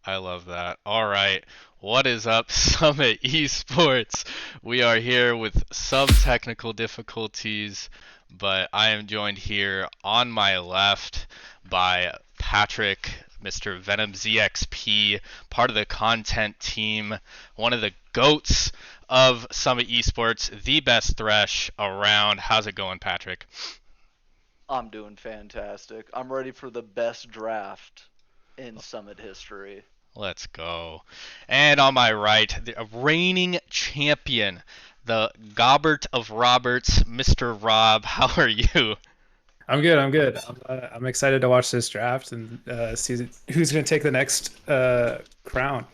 I love that. All right. What is up, Summit Esports? We are here with some technical difficulties, but I am joined here on my left by Patrick, Mr. Venom ZXP, part of the content team, one of the goats of Summit Esports, the best Thresh around. How's it going, Patrick? I'm doing fantastic. I'm ready for the best draft in Summit history. Let's go. And on my right, the reigning champion, the Gobbert of Roberts, Mr. Rob. How are you? I'm good. I'm good. I'm excited to watch this draft and see who's going to take the next crown,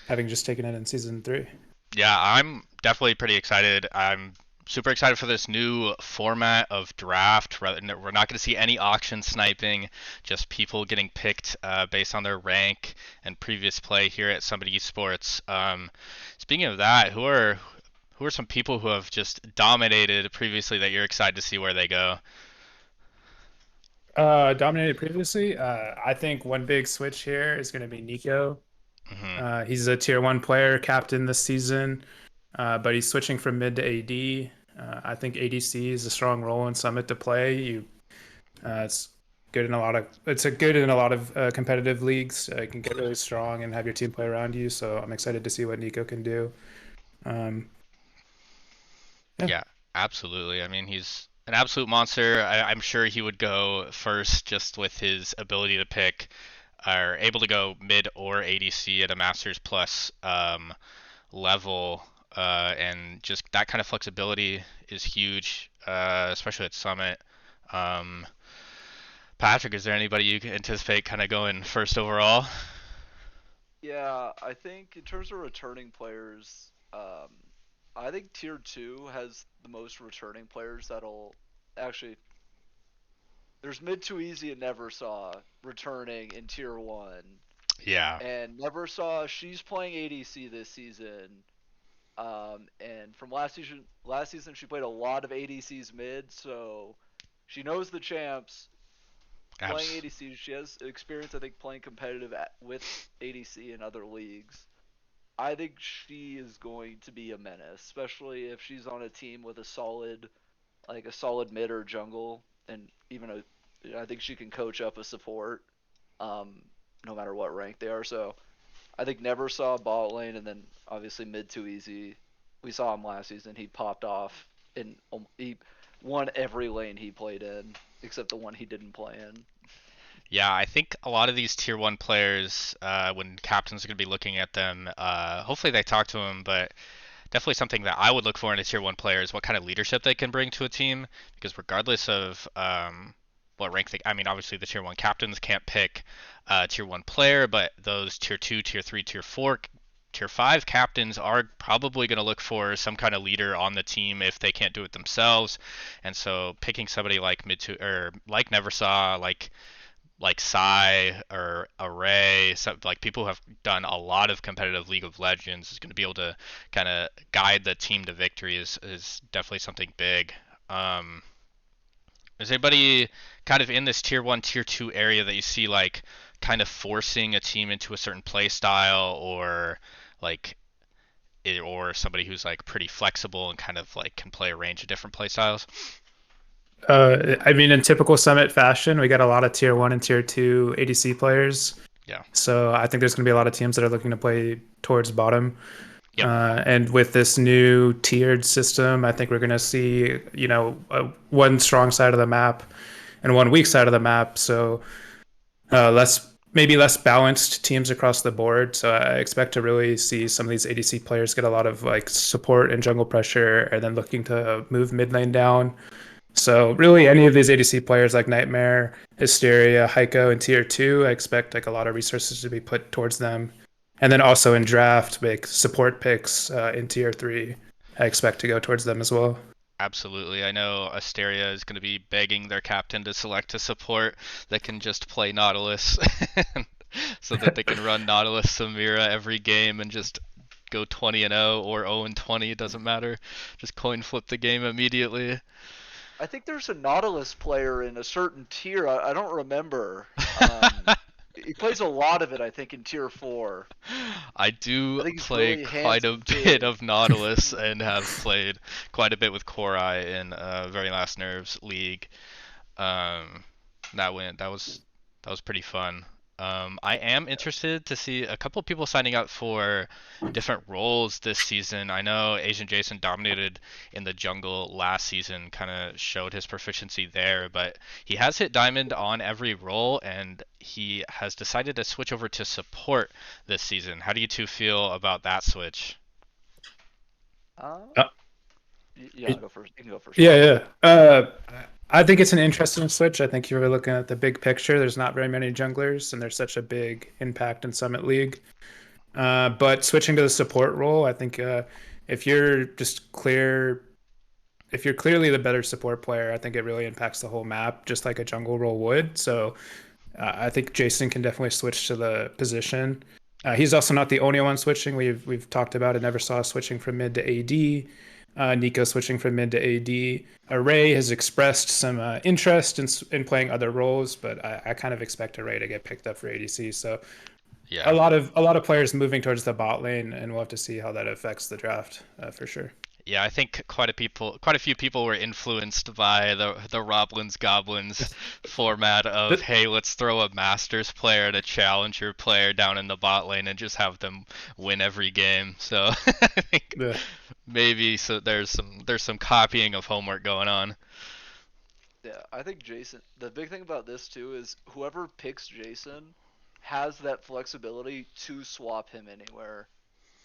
having just taken it in season three. Yeah, I'm definitely pretty excited. I'm super excited for this new format of draft. We're not going to see any auction sniping, just people getting picked based on their rank and previous play here at Summit Esports. Speaking of that, who are some people who have just dominated previously that you're excited to see where they go? Dominated previously. I think one big switch here is going to be Nico. Hmm. He's a tier one player, captain this season, but he's switching from mid to AD. I think ADC is a strong role in Summit to play. It's good in a lot of competitive leagues. You can get really strong and have your team play around you. So I'm excited to see what Nico can do. Um, yeah. Yeah, absolutely. I mean, he's an absolute monster. I'm sure he would go first just with his ability to pick, or able to go mid or ADC at a Masters Plus level, and just that kind of flexibility is huge, especially at Summit. Um, Patrick, is there anybody you can anticipate kind of going first overall? Yeah, I think in terms of returning players, I think Tier 2 has the most returning players that'll actually. There's Mid Too Easy and Never Saw returning in Tier 1. Yeah, And Never Saw, she's playing ADC this season. And from last season she played a lot of ADCs mid, so she knows the champs. Playing abs- ADC, she has experience, I think, playing competitive with ADC in other leagues. I think she is going to be a menace, especially if she's on a team with like a solid mid or jungle, and even I think she can coach up a support, um, no matter what rank they are. So I think never saw bot lane, and then obviously mid too easy. We saw him last season. He popped off, and he won every lane he played in, except the one he didn't play in. Yeah, I think a lot of these tier one players, when captains are going to be looking at them, hopefully they talk to them, but definitely something that I would look for in a tier one player is what kind of leadership they can bring to a team. Because regardless of what rank they, I mean, obviously the tier one captains can't pick a tier one player, but those tier two, tier three, tier four, tier five captains are probably going to look for some kind of leader on the team if they can't do it themselves. And so picking somebody like mid to or like Neversaw, like Psy or Array, like people who have done a lot of competitive League of Legends is going to be able to kind of guide the team to victory is definitely something big. Um, is anybody kind of in this tier one, tier two area that you see like kind of forcing a team into a certain play style or like or somebody who's like pretty flexible and kind of like can play a range of different play styles? I mean, in typical Summit fashion, we got a lot of tier one and tier two ADC players. Yeah. So I think there's going to be a lot of teams that are looking to play towards bottom. Yep. And with this new tiered system, I think we're going to see, one strong side of the map and one weak side of the map. So maybe less balanced teams across the board. So I expect to really see some of these ADC players get a lot of like support and jungle pressure, and then looking to move mid lane down. So really, any of these ADC players like Nightmare, Hysteria, Heiko, and Tier Two, I expect like a lot of resources to be put towards them. And then also in draft, make support picks in Tier Three. I expect to go towards them as well. Absolutely. I know Asteria is going to be begging their captain to select a support that can just play Nautilus so that they can run Nautilus Samira every game and just go 20 and 0 or 0 and 20, it doesn't matter. Just coin flip the game immediately. I think there's a Nautilus player in a certain tier. I don't remember. Um, He plays a lot of it, I think, in tier 4. I I do think he's play really quite a handsome bit too. of Nautilus and have played quite a bit with Korai in Very Last Nerves League. Um, that was pretty fun. I am interested to see a couple of people signing up for different roles this season. I know Asian Jason dominated in the jungle last season, kind of showed his proficiency there, but he has hit diamond on every role, and he has decided to switch over to support this season. How do you two feel about that switch? Uh, Uh, yeah, go first. You can go first, Yeah, Rob. yeah. I think it's an interesting switch. I think you're looking at the big picture. There's not very many junglers, and there's such a big impact in Summit League. But switching to the support role, I think if you're just clear, if you're clearly the better support player, I think it really impacts the whole map, just like a jungle role would. So I think Jason can definitely switch to the position. He's also not the only one switching. We've talked about it. Never saw switching from mid to AD. Nico switching from mid to AD. Ray has expressed some interest in playing other roles, but I kind of expect Ray to get picked up for ADC. So Yeah. a lot of players moving towards the bot lane, and we'll have to see how that affects the draft for sure. Yeah, I think quite a few people were influenced by the Roblins Goblins format of, The, hey, let's throw a Masters player and a Challenger player down in the bot lane and just have them win every game. So I think the, maybe there's some copying of homework going on. Yeah, I think Jason. The big thing about this too is whoever picks Jason has that flexibility to swap him anywhere.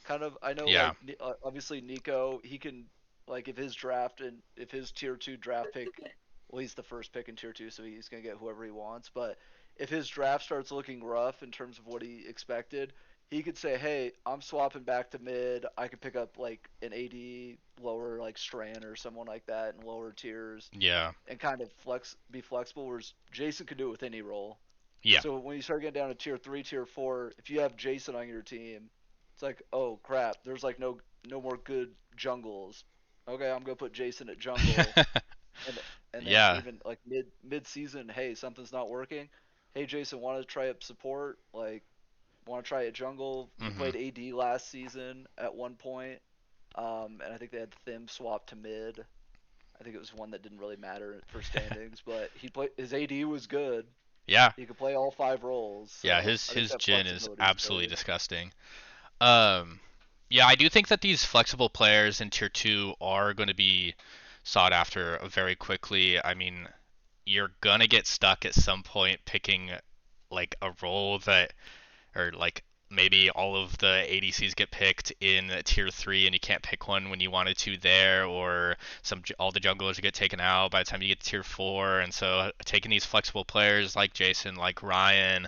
Kind of, I know, Yeah, like obviously Nico, he can, like, if his draft and if his tier 2 draft pick, well, he's the first pick in tier 2, so he's gonna get whoever he wants. But if his draft starts looking rough in terms of what he expected, he could say, hey, I'm swapping back to mid. I could pick up like an AD lower, like Stran or someone like that in lower tiers, yeah, and kind of be flexible. Whereas Jason could do it with any role. yeah, So when you start getting down to tier 3, tier 4, if you have Jason on your team, it's like, oh crap, there's like no more good jungles. Okay, I'm gonna put Jason at jungle, and then yeah. even like mid season, hey, something's not working. Hey Jason, want to try up support? Like, want to try a jungle? He Mhm. played AD last season at one point, and I think they had Thim swap to mid. I think it was one that didn't really matter for standings, but he played his AD was good. Yeah, He could play all 5 roles, yeah. so His I think his that Jin is flexibility is absolutely great. disgusting. Um, yeah, I do think that these flexible players in tier two are going to be sought after very quickly. I mean, you're gonna get stuck at some point picking like a role that, or like maybe all of the ADCs get picked in tier three and you can't pick one when you wanted to there, or all the junglers get taken out by the time you get to tier four. And so taking these flexible players like Jason, like Ryan,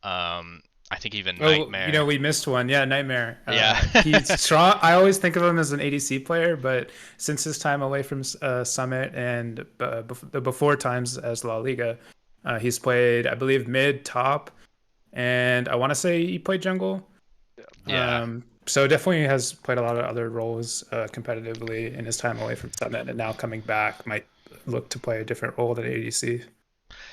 um, I think even oh, Nightmare. we missed one. Yeah, Nightmare. Yeah. He's strong. I always think of him as an ADC player, but since his time away from Summit and the before times as La Liga, he's played, I believe, mid, top, and I want to say he played jungle. Yeah. Yeah. So definitely has played a lot of other roles competitively in his time away from Summit, and now coming back might look to play a different role than ADC.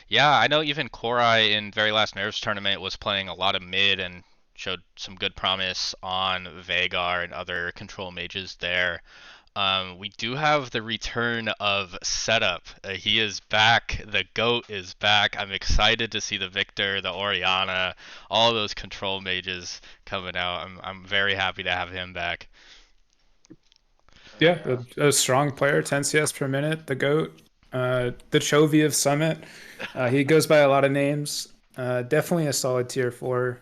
Yeah, I know even Korai in Very Last Nerves tournament was playing a lot of mid and showed some good promise on Vagar and other control mages there. We do have the return of Setup. He is back. The GOAT is back. I'm excited to see the Victor, the Oriana, all those control mages coming out. I'm very happy to have him back. Yeah, Yeah. a strong player, 10 CS per minute, the GOAT, the Chovy of Summit. He goes by a lot of names. Definitely a solid tier four,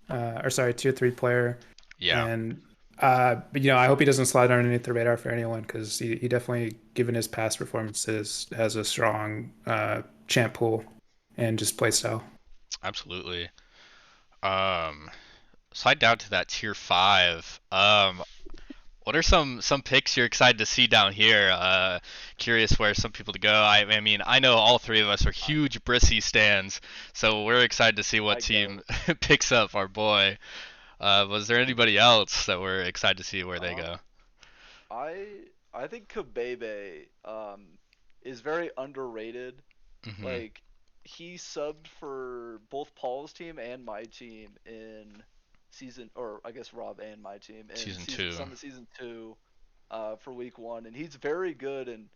or sorry, tier three player. Yeah, And, I hope he doesn't slide underneath the radar for anyone because he definitely, given his past performances, has a strong champ pool and just play style. absolutely. Um, Slide down to that tier five. What are some picks you're excited to see down here? Curious where some people to go. I mean, I know all three of us are huge Brissy stands, so we're excited to see what My team goat. picks up our boy. Was there anybody else that we're excited to see where they Um, go? I think Kabebe is very underrated. Hmm. Like, he subbed for both Paul's team and my team in season, or I guess Rob and my team in Season 2. Summit Season 2 for week 1, and he's very good. And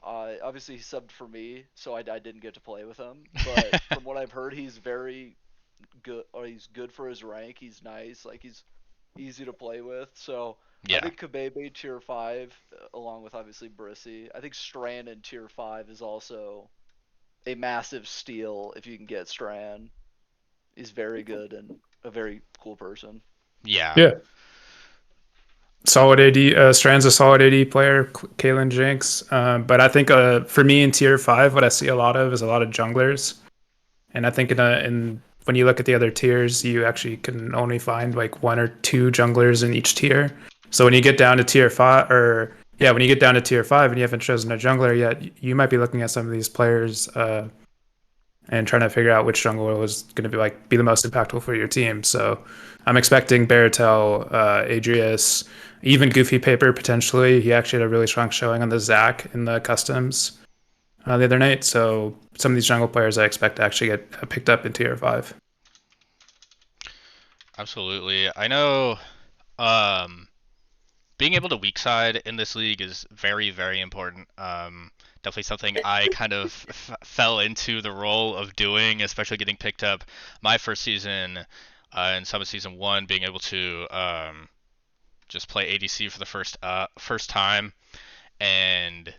obviously he subbed for me, so I didn't get to play with him. But from what I've heard, he's very good, or he's good for his rank. He's nice, like he's easy to play with. So I Yeah. think Kabebe tier 5, along with obviously Brissy. I think Strand in tier 5 is also a massive steal if you can get Strand. He's very good and a very cool person. Yeah. Yeah. Solid AD. Strand's a solid AD player. Kalen Jinx. But I think for me in tier 5, what I see a lot of is a lot of junglers. And I think in when you look at the other tiers, you actually can only find like 1 or 2 junglers in each tier. So when you get down to tier 5, or yeah, when you get down to tier 5 and you haven't chosen a jungler yet, you might be looking at some of these players and trying to figure out which jungler was going to be the most impactful for your team. So I'm expecting Baratel, Adrius, even Goofy Paper potentially. He actually had a really strong showing on the Zac in the customs the other night. So some of these jungle players I expect to actually get picked up in tier 5. Absolutely. I know being able to weak side in this league is very, very important. Definitely something I kind of fell into the role of doing, especially getting picked up my first season in Summit Season 1, being able to just play ADC for the first time. And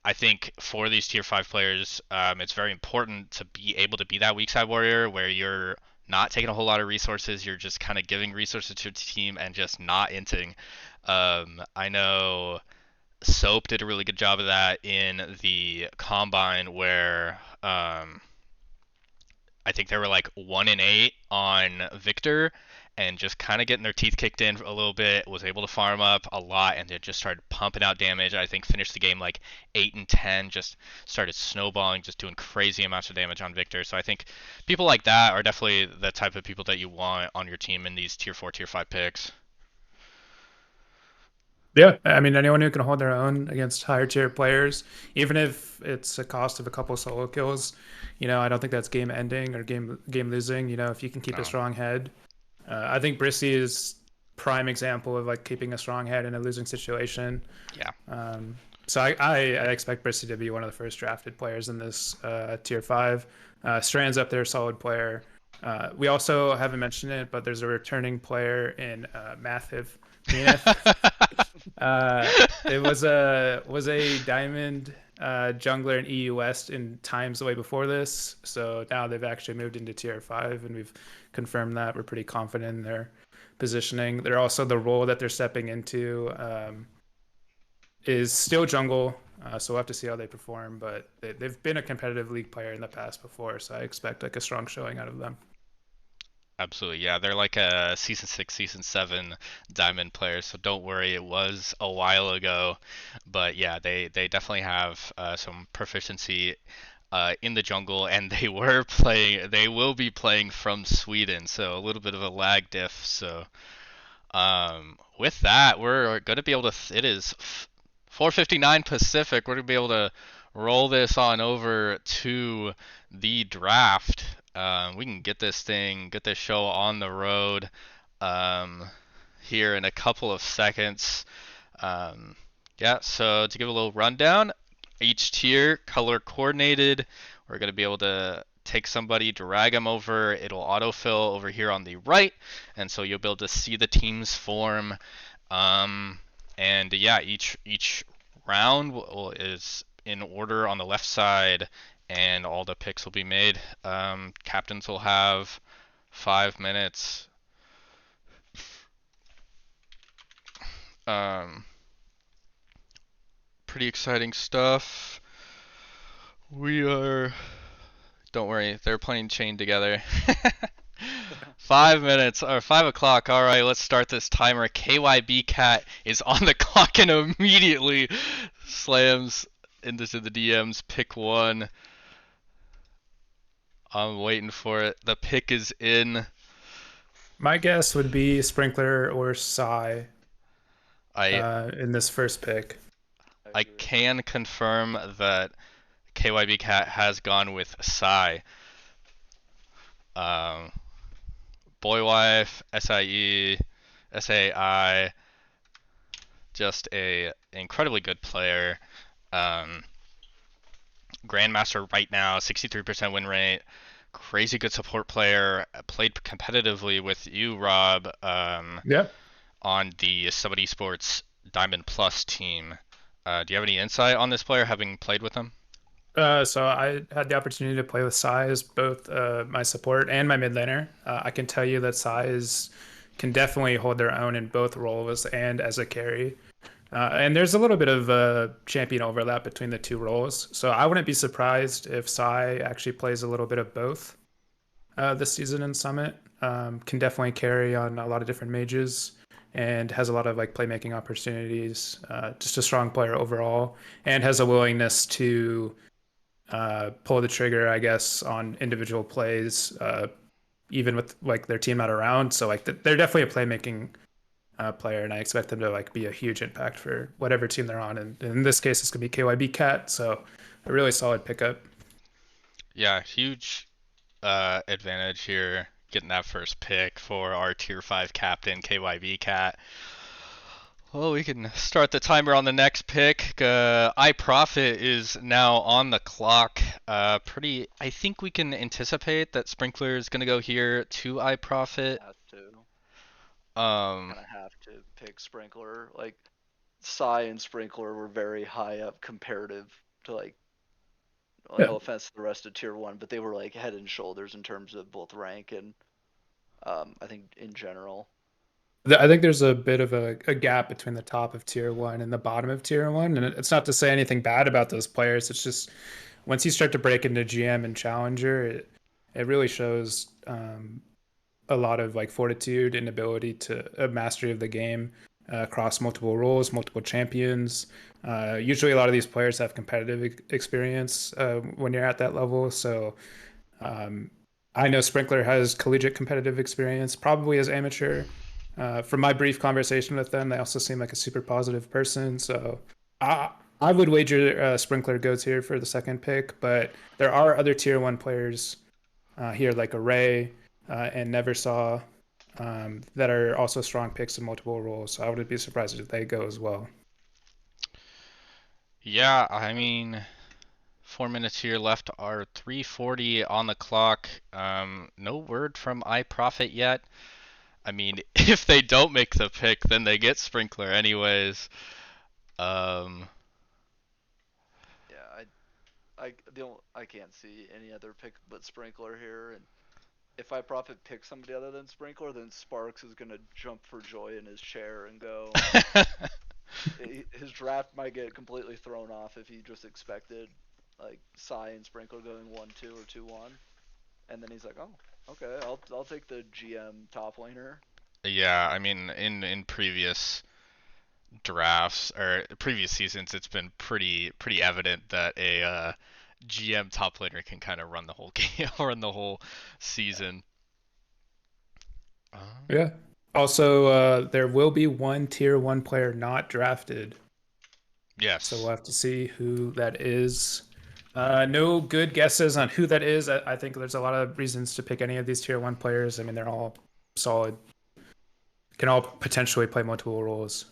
I think for these tier 5 players, it's very important to be able to be that weak side warrior where you're not taking a whole lot of resources, you're just kind of giving resources to your team and just not inting. I know Soap did a really good job of that in the Combine where I think they were like 1-8 on Victor and just kind of getting their teeth kicked in a little bit, was able to farm up a lot, and they just started pumping out damage. I think finished the game like 8-10, just started snowballing, just doing crazy amounts of damage on Victor. So I think people like that are definitely the type of people that you want on your team in these tier 4, tier 5 picks. Yeah, I mean anyone who can hold their own against higher tier players, even if it's a cost of a couple solo kills, I don't think that's game ending or game losing. If you can keep a No. strong head, I think Brissy is prime example of like keeping a strong head in a losing situation. Yeah. So I expect Brissy to be one of the first drafted players in this tier 5. Strand's up there, solid player. We also haven't mentioned it, but there's a returning player in Mathiv. It was a diamond jungler in EU West in times way before this. So now they've actually moved into tier 5, and we've confirmed that. We're pretty confident in their positioning. They're also the role that they're stepping into is still jungle. So we'll have to see how they perform, but they've been a competitive league player in the past before, so I expect like a strong showing out of them. Absolutely, yeah. They're like a season 6, season 7 diamond player, so don't worry, it was a while ago. But yeah, they definitely have some proficiency in the jungle, and they will be playing from Sweden, so a little bit of a lag diff. So with that, we're gonna be able to. It is 4:59 Pacific. We're gonna be able to roll this on over to the draft. We can get this show on the road here in a couple of seconds. Yeah, so to give a little rundown, each tier color coordinated. We're going to be able to take somebody, drag them over. It'll autofill over here on the right, and so you'll be able to see the teams form. And yeah, each round is in order on the left side, and all the picks will be made. Captains will have 5 minutes. Um, Pretty exciting stuff. Don't worry, they're playing chain together. 5 minutes or 5 o'clock. All right, let's start this timer. KYB Cat is on the clock and immediately slams into the DMs. Pick one. I'm waiting for it. The pick is in. My guess would be Sprinkler or Psy I in this first pick. I can confirm that KYB Cat has gone with Psy. Um, Boy Wife, SIE, SAI, just a incredibly good player. Um, Grandmaster right now, 63% win rate. Crazy good support player. Played competitively with you, Rob, Yep. on the Summit Esports Diamond Plus team. Do you have any insight on this player, having played with him? So I had the opportunity to play with Sai as both my support and my mid laner. I can tell you that Sai can definitely hold their own in both roles and as a carry. And there's a little bit of champion overlap between the two roles. So I wouldn't be surprised if Sai actually plays a little bit of both this season in Summit. Can definitely carry on a lot of different mages and has a lot of like playmaking opportunities. Just a strong player overall and has a willingness to pull the trigger, I guess, on individual plays, even with like their team not around. So like they're definitely a playmaking player, and I expect them to like be a huge impact for whatever team they're on. And in this case, it's gonna be KYB Cat, so a really solid pickup. Yeah, huge advantage here, getting that first pick for our Tier 5 captain, KYB Cat. Well, we can start the timer on the next pick. iProfit is now on the clock. I think we can anticipate that Sprinkler is going to go here to iProfit. Have to. Um, Kind of have to pick Sprinkler. Like, Psy and Sprinkler were very high up comparative to, like, well, Yeah. no offense to the rest of Tier 1, but they were like head and shoulders in terms of both rank and I think in general. I think there's a bit of a gap between the top of tier one and the bottom of tier one. And it's not to say anything bad about those players. It's just once you start to break into GM and challenger, it really shows a lot of like fortitude and ability to mastery of the game across multiple roles, multiple champions. Usually, a lot of these players have competitive experience when you're at that level. So um, I know Sprinkler has collegiate competitive experience, probably as amateur. From my brief conversation with them, they also seem like a super positive person. So I would wager Sprinkler goes here for the second pick, but there are other tier one players here like Array and Neversaw that are also strong picks in multiple roles. So I wouldn't be surprised if they go as well. yeah, I mean, 4 minutes here left are 3:40 on the clock. No word from iProfit yet. I mean, if they don't make the pick, then they get Sprinkler anyways. Um, Yeah, I can't see any other pick but Sprinkler here. And if I profit pick somebody other than Sprinkler, then Sparks is gonna jump for joy in his chair and go. His draft might get completely thrown off if he just expected like Psy and Sprinkler going 1-2 or 2-1, and then he's like, oh, okay, I'll take the GM top laner. yeah, I mean, in previous drafts or previous seasons, it's been pretty evident that a GM top laner can kind of run the whole game, run the whole Yeah. season. Yeah. Also, there will be one tier one player not drafted. So we'll Yes. have to see who that is. No good guesses on who that is. I think there's a lot of reasons to pick any of these tier one players. I mean, they're all solid, can all potentially play multiple roles.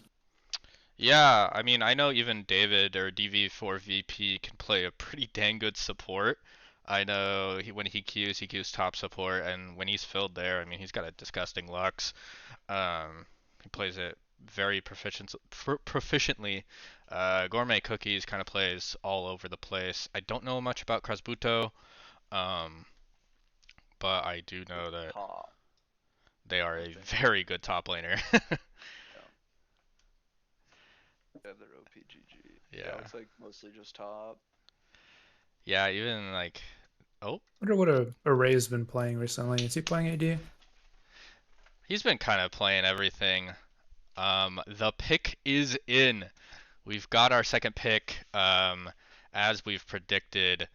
Yeah, I mean, I know even David or DV4VP can play a pretty dang good support. I know when he queues top support, and when he's filled there, I mean, he's got a disgusting Lux. He plays it very proficiently. Gourmet Cookies kind of plays all over the place. I don't know much about Krasbuto, um, but I do know that Top, they are I a think. very good top laner. Yeah, they have their OPGG. Yeah, it Yeah. looks like mostly just top. Yeah, even like, oh, I wonder what a Array's been playing recently. Is he playing AD? he's been kind of playing everything. The pick is in. We've got our second pick. As we've predicted,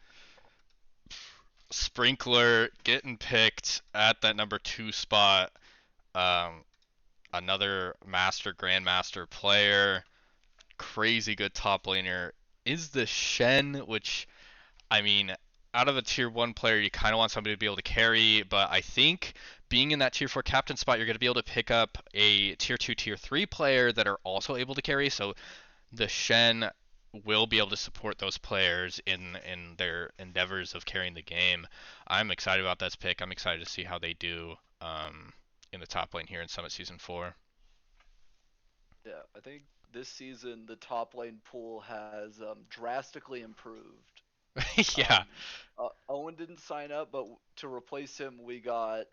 Sprinkler getting picked at that number 2 spot. Um, Another master grandmaster player, crazy good top laner is the Shen, which I mean, out of a tier 1 player, you kind of want somebody to be able to carry, but I think being in that tier 4 captain spot, you're going to be able to pick up a tier 2, tier 3 player that are also able to carry. So the Shen will be able to support those players in their endeavors of carrying the game. I'm excited about this pick. I'm excited to see how they do in the top lane here in Summit Season 4. Yeah, I think this season the top lane pool has drastically improved. Yeah. Owen didn't sign up, but to replace him, we got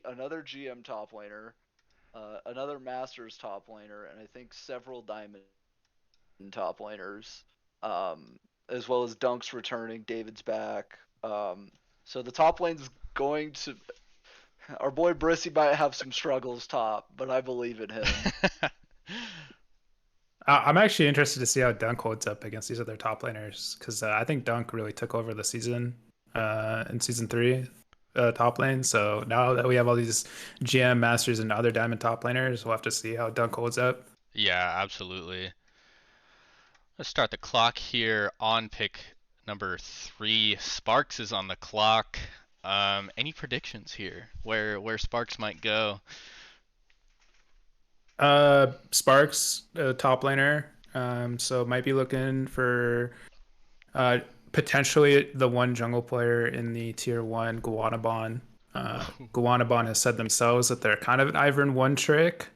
another GM top laner, another Masters top laner, and I think several Diamond top laners, as well as Dunk's returning, David's back. So the top lane's going to. Our boy Brissy might have some struggles top, but I believe in him. I'm actually interested to see how Dunk holds up against these other top laners because I think Dunk really took over the season in season 3 top lane. So now that we have all these GM masters and other diamond top laners, we'll have to see how Dunk holds up. Yeah, absolutely. Let's start the clock here on pick number 3. Sparks is on the clock. Any predictions here where Sparks might go? Sparks, top laner. So might be looking for uh, potentially the one jungle player in the tier 1 Guanabon. Guanabon has said themselves that they're kind of an Ivern one trick.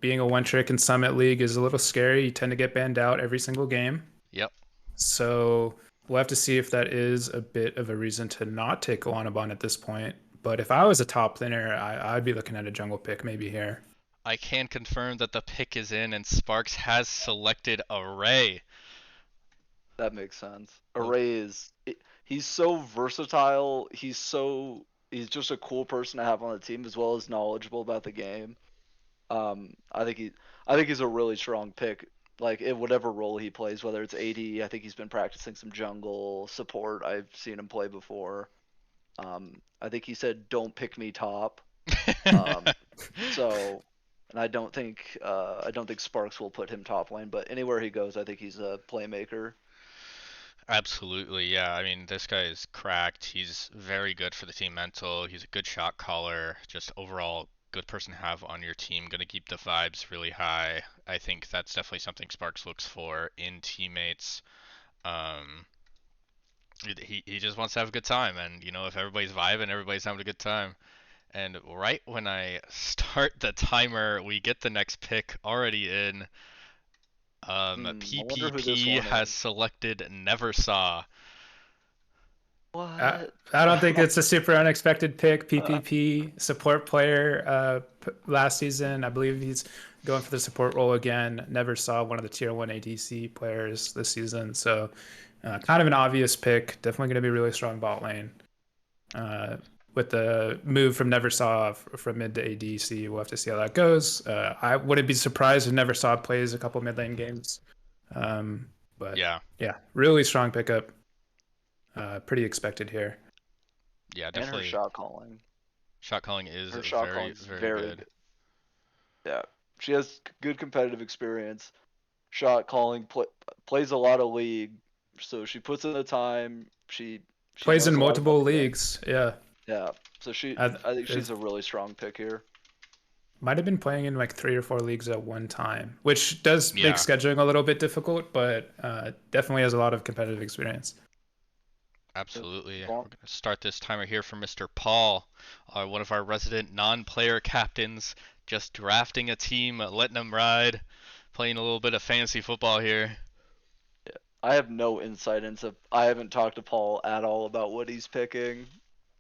Being a one trick in Summit League is a little scary. You tend to get banned out every single game. Yep. So we'll have to see if that is a bit of a reason to not take Guanabon at this point. But if I was a top laner, I'd be looking at a jungle pick maybe here. I can confirm that the pick is in and Sparks has selected Array. That makes sense. Oh. Array he's so versatile. He's just a cool person to have on the team as well as knowledgeable about the game. I think he's a really strong pick. Like in whatever role he plays, whether it's AD, I think he's been practicing some jungle support. I've seen him play before. I think he said, "Don't pick me top." So, and I don't think Sparks will put him top lane, but anywhere he goes, I think he's a playmaker. Absolutely, yeah. I mean, this guy is cracked. He's very good for the team mental. He's a good shot caller. Just overall good person to have on your team. Going to keep the vibes really high. I think that's definitely something Sparks looks for in teammates. Um, he just wants to have a good time, and if everybody's vibing, everybody's having a good time. And right when I start the timer, we get the next pick already in. I wonder who this PPP one has is. selected Neversaw. What? I don't think it's a super unexpected pick. PPP support player last season. I believe he's going for the support role again. Never saw one of the tier 1 ADC players this season. So kind of an obvious pick. Definitely going to be really strong bot lane. With the move from Neversaw from mid to ADC, we'll have to see how that goes. I wouldn't be surprised if Neversaw plays a couple mid lane games. But Yeah, really strong pickup. Pretty expected here. yeah, And her definitely. shot calling. Shot calling is Her shot very, calling's very very good. good. Yeah, she has good competitive experience. Shot calling plays a lot of league, so she puts in the time. She Plays knows in a lot about multiple the game. league. Yeah. Yeah, so I think she's a really strong pick here. Might have been playing in like 3 or 4 leagues at one time, which does make Yeah, scheduling a little bit difficult, but definitely has a lot of competitive experience. absolutely. We're Well, gonna start this timer here from Mr. Paul, one of our resident non-player captains, just drafting a team, letting them ride, playing a little bit of fantasy football here. I have no insight into. I haven't talked to Paul at all about what he's picking.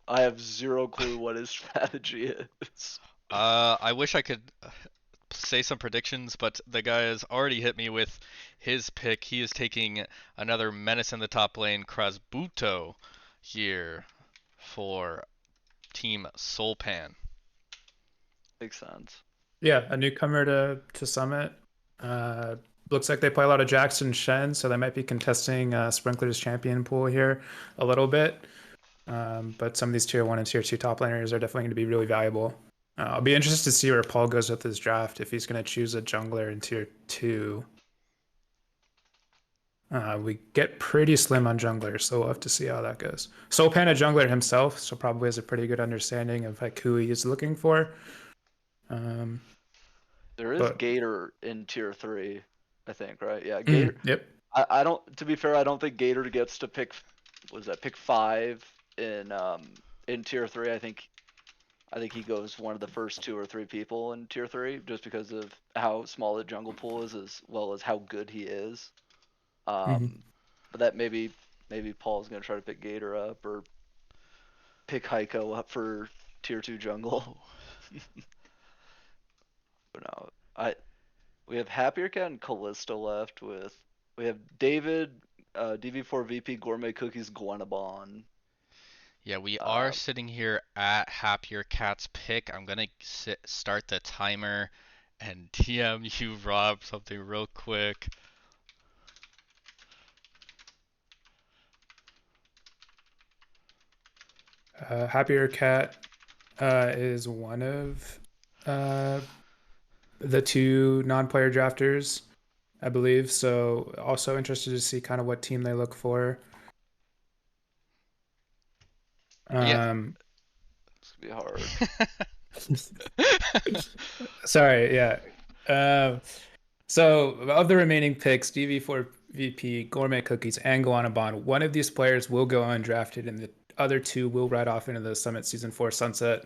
I have zero clue what his strategy is. I wish I could say some predictions, but the guy has already hit me with his pick. He is taking another menace in the top lane, Krasbuto, here for Team Solpan. Makes sense. Yeah, a newcomer to Summit. Looks like they play a lot of Jackson Shen, so they might be contesting Sprinkler's champion pool here a little bit. But some of these tier 1 and tier 2 top laners are definitely going to be really valuable. I'll be interested to see where Paul goes with his draft if he's going to choose a jungler in tier 2. We get pretty slim on junglers, so we'll have to see how that goes. Soulpan a jungler himself, so probably has a pretty good understanding of like who he is looking for. Um, There is but Gator in tier 3, I think, right? Yeah, Gator. yep. I don't. To be fair, I don't think Gator gets to pick. Was that pick 5 in tier 3? I think he goes one of the first 2 or 3 people in tier 3, just because of how small the jungle pool is, as well as how good he is. Mhm. But that maybe Paul's gonna try to pick Gator up or pick Heiko up for tier 2 jungle. But no, we have Happier Cat and Callista left with. We have David, DV4 VP, Gourmet Cookies, Gwenabon. Yeah, we are Uh, sitting here at Happier Cat's pick. I'm gonna start the timer and DM you, Rob, something real quick. Happier Cat is one of uh, the 2 non-player drafters, I believe. So also interested to see kind of what team they look for. Yeah. it's gonna be hard. Sorry, yeah. Um, so of the remaining picks, DV4 VP, Gourmet Cookies, and Guanabon, one of these players will go undrafted, and the other 2 will ride off into the Summit Season 4 sunset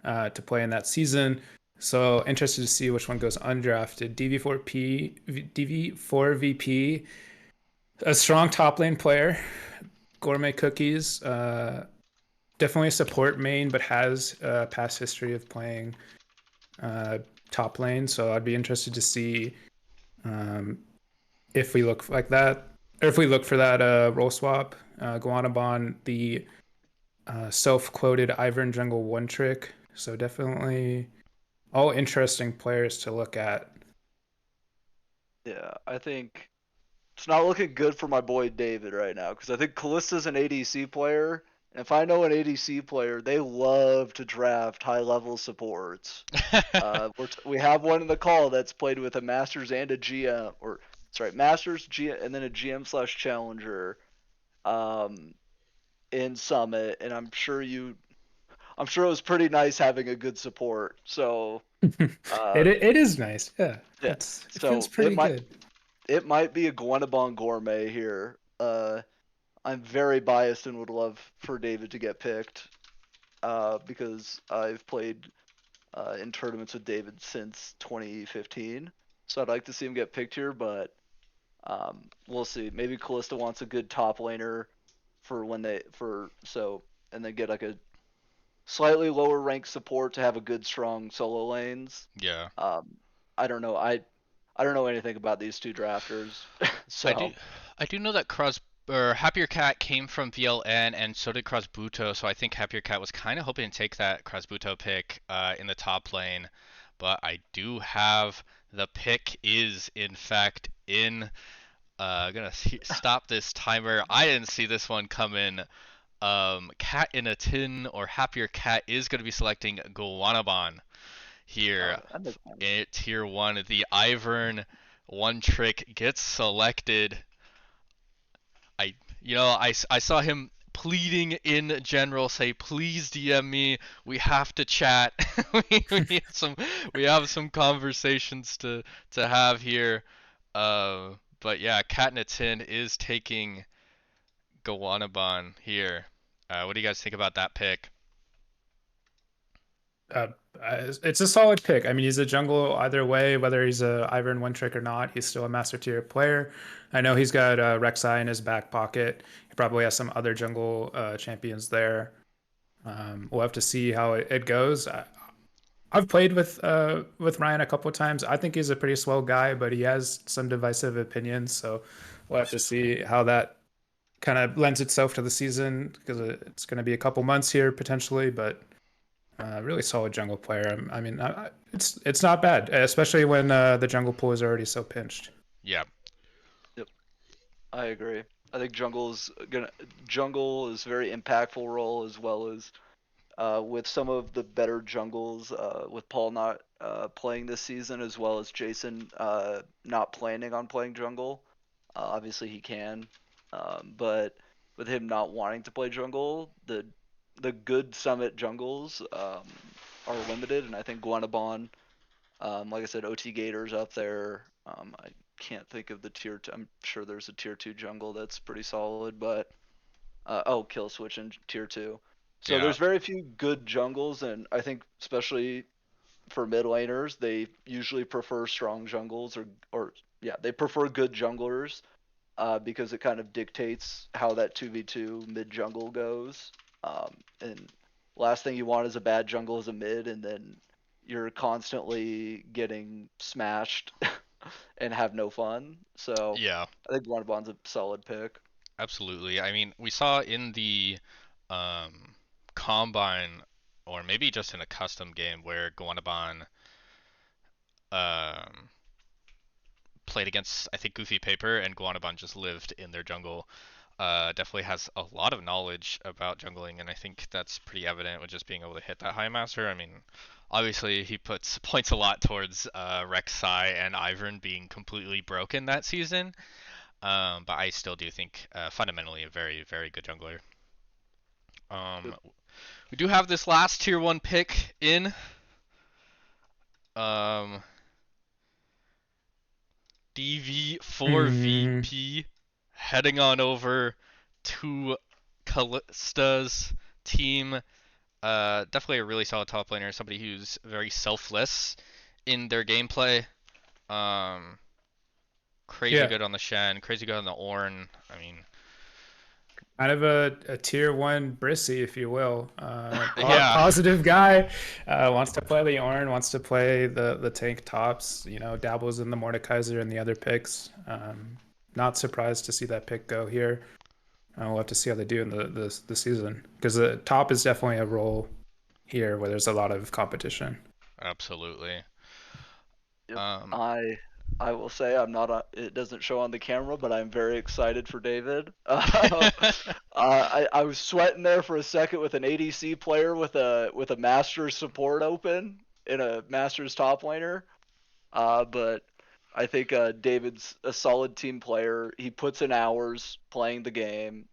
to play in that season. So interested to see which one goes undrafted. DV4 VP, a strong top lane player. Gourmet Cookies, definitely a support main, but has a past history of playing uh, top lane. So I'd be interested to see um, if we look like that, or if we look for that role swap. Guanabon, the self-quoted Ivern jungle one trick. So definitely all interesting players to look at. Yeah, I think it's not looking good for my boy David right now, because I think Callista's an ADC player. And if I know an ADC player, they love to draft high level supports. We have one in the call that's played with a Masters and a GM, or sorry, Masters, GM, and then a GM/Challenger in Summit, and I'm sure it was pretty nice having a good support. So uh, It is nice, yeah. yeah, It feels so pretty good. it might be a Guanabon Gourmet here. I'm very biased and would love for David to get picked because I've played in tournaments with David since 2015. So I'd like to see him get picked here, but we'll see. Maybe Callista wants a good top laner for when they for so and then get like a slightly lower ranked support to have a good strong solo lanes. Yeah. Um, I don't know. I don't know anything about these 2 drafters, I do so I do know that Happier Cat came from VLN and so did Crosbuto, so I think Happier Cat was kind of hoping to take that Crosbuto pick in the top lane. But I do have the pick is in fact in. Gonna stop this timer. I didn't see this one coming. Cat in a Tin or Happier Cat is gonna be selecting Guanabon here that makes sense. in tier 1. The Ivern one trick gets selected. I saw him pleading in general, say, please DM me. We have to chat. we have some conversations to have here. But yeah, Cat in a Tin is taking Gowanabon here. What do you guys think about that pick? Uh, it's a solid pick. I mean, he's a jungle either way, whether he's a Ivern one trick or not. He's still a master tier player. I know he's got Rek'Sai in his back pocket. He probably has some other jungle champions there. We'll have to see how it goes. I've played with Ryan a couple of times. I think he's a pretty swell guy, but he has some divisive opinions. So we'll have to see how that kind of lends itself to the season because it's going to be a couple months here potentially, but. Really solid jungle player. I mean, it's not bad, especially when the jungle pool is already so pinched. Yeah, Yep, I agree. I think jungle is a very impactful role, as well as with some of the better jungles, with Paul not playing this season, as well as Jason not planning on playing jungle. Obviously he can, but with him not wanting to play jungle, the good summit jungles are limited, and I think Guanabon, like I said, OT Gators up there. I can't think of the tier. I'm sure there's a tier 2 jungle that's pretty solid, but Kill Switch in tier 2. So Yeah. there's very few good jungles, and I think especially for mid laners, they usually prefer strong jungles or yeah, they prefer good junglers because it kind of dictates how that 2v2 mid jungle goes. And last thing you want is a bad jungle as a mid, and then you're constantly getting smashed and have no fun. So Yeah. I think Bond's a solid pick. Absolutely. I mean, we saw in the um, combine, or maybe just in a custom game, where Guanabon um, played against, I think, Goofy Paper, and Guanabon just lived in their jungle. Definitely has a lot of knowledge about jungling, and I think that's pretty evident with just being able to hit that high master. I mean, obviously he puts points a lot towards Rek'Sai and Ivern being completely broken that season, but I still do think fundamentally a very, very good jungler. Um, we do have this last tier one pick in. Um, Hmm. DV4VP heading on over to Kallista's team. Definitely a really solid top laner, somebody who's very selfless in their gameplay. Um, Crazy Yeah, good on the Shen, crazy good on the Ornn. I mean, kind of a tier one Brissy, if you will. yeah, Positive guy, wants to play the Ornn, wants to play the tank tops. You know, dabbles in the Mordekaiser and the other picks. Not surprised to see that pick go here. We'll have to see how they do in the season because the top is definitely a role here where there's a lot of competition. absolutely. Yep. Um, I will say I'm not it doesn't show on the camera, but I'm very excited for David. I was sweating there for a second with an ADC player with a Masters support open in a Masters top laner. But I think David's a solid team player. He puts in hours playing the game.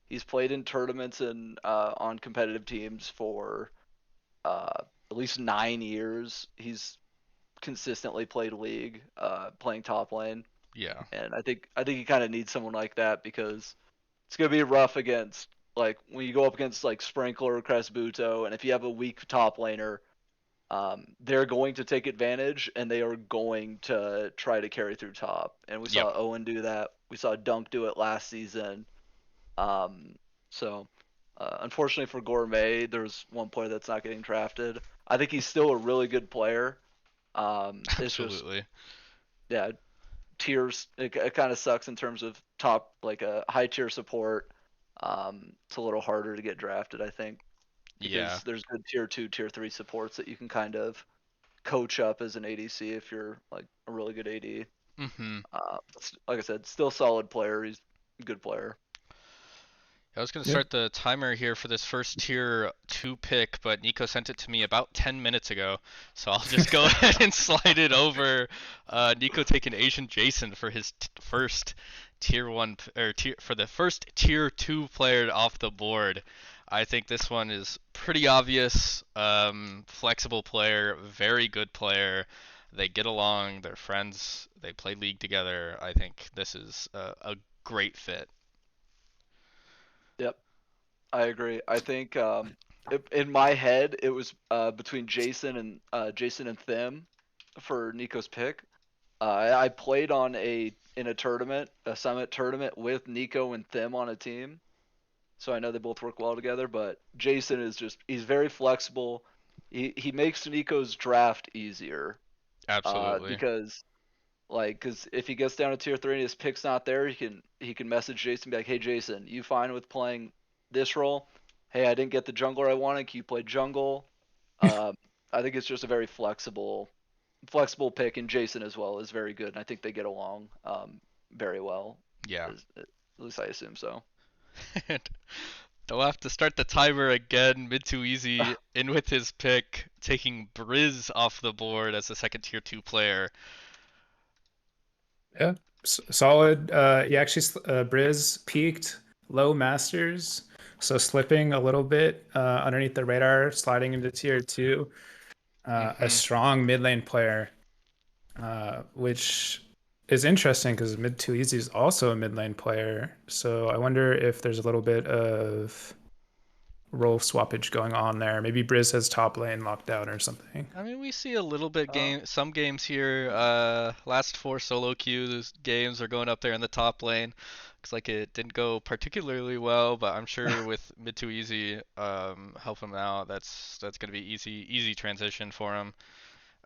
He's played in tournaments and on competitive teams for at least 9 years. He's consistently played League, playing top lane, yeah, and I think you kind of need someone like that because it's gonna be rough against like when you go up against like Sprinkler or Cresbuto, and if you have a weak top laner, they're going to take advantage and they are going to try to carry through top. And we yep, saw Owen do that. We saw Dunk do it last season. Um, so unfortunately for Gourmet, there's one player that's not getting drafted. I think he's still a really good player. It's just absolutely. yeah, tiers. It kind of sucks in terms of top like a high tier support. It's a little harder to get drafted, I think, Yeah. because there's good tier 2, tier 3 supports that you can kind of coach up as an ADC if you're like a really good AD. Mhm. Like I said, still solid player. He's a good player. I was going to Yeah. start the timer here for this first tier 2 pick, but Nico sent it to me about 10 minutes ago. So I'll just go ahead and slide it over. Nico taking Asian Jason for his first tier 1 or for the first tier 2 player off the board. I think this one is pretty obvious. Flexible player, very good player. They get along, they're friends, they play League together. I think this is a great fit. Yep, I agree. I think in my head it was between Jason and Thim for Nico's pick. I played on in a tournament, a summit tournament with Nico and Thim on a team, so I know they both work well together. But Jason is just he's very flexible. He makes Nico's draft easier Absolutely. because because if he gets down to tier 3 and his pick's not there, he can message Jason and be like, hey Jason, you fine with playing this role? Hey, I didn't get the jungler I wanted. Can you play jungle? Uh, I think it's just a very flexible pick, and Jason as well is very good. And I think they get along very well. Yeah. At least I assume so. And they'll have to start the timer again. Mid too easy in with his pick, taking Briz off the board as a second tier 2 player. Yeah. Solid. He actually Briz peaked low Masters, so slipping a little bit underneath the radar, sliding into tier two. A Hmm. strong mid lane player, which is interesting because mid too easy is also a mid lane player. So I wonder if there's a little bit of role swappage going on there. Maybe Briz has top lane locked down or something. I mean, we see a little bit Uh, some games here. Last four solo queues games are going up there in the top lane. Looks like it didn't go particularly well, but I'm sure with mid too easy, helping him out, that's gonna be easy transition for him.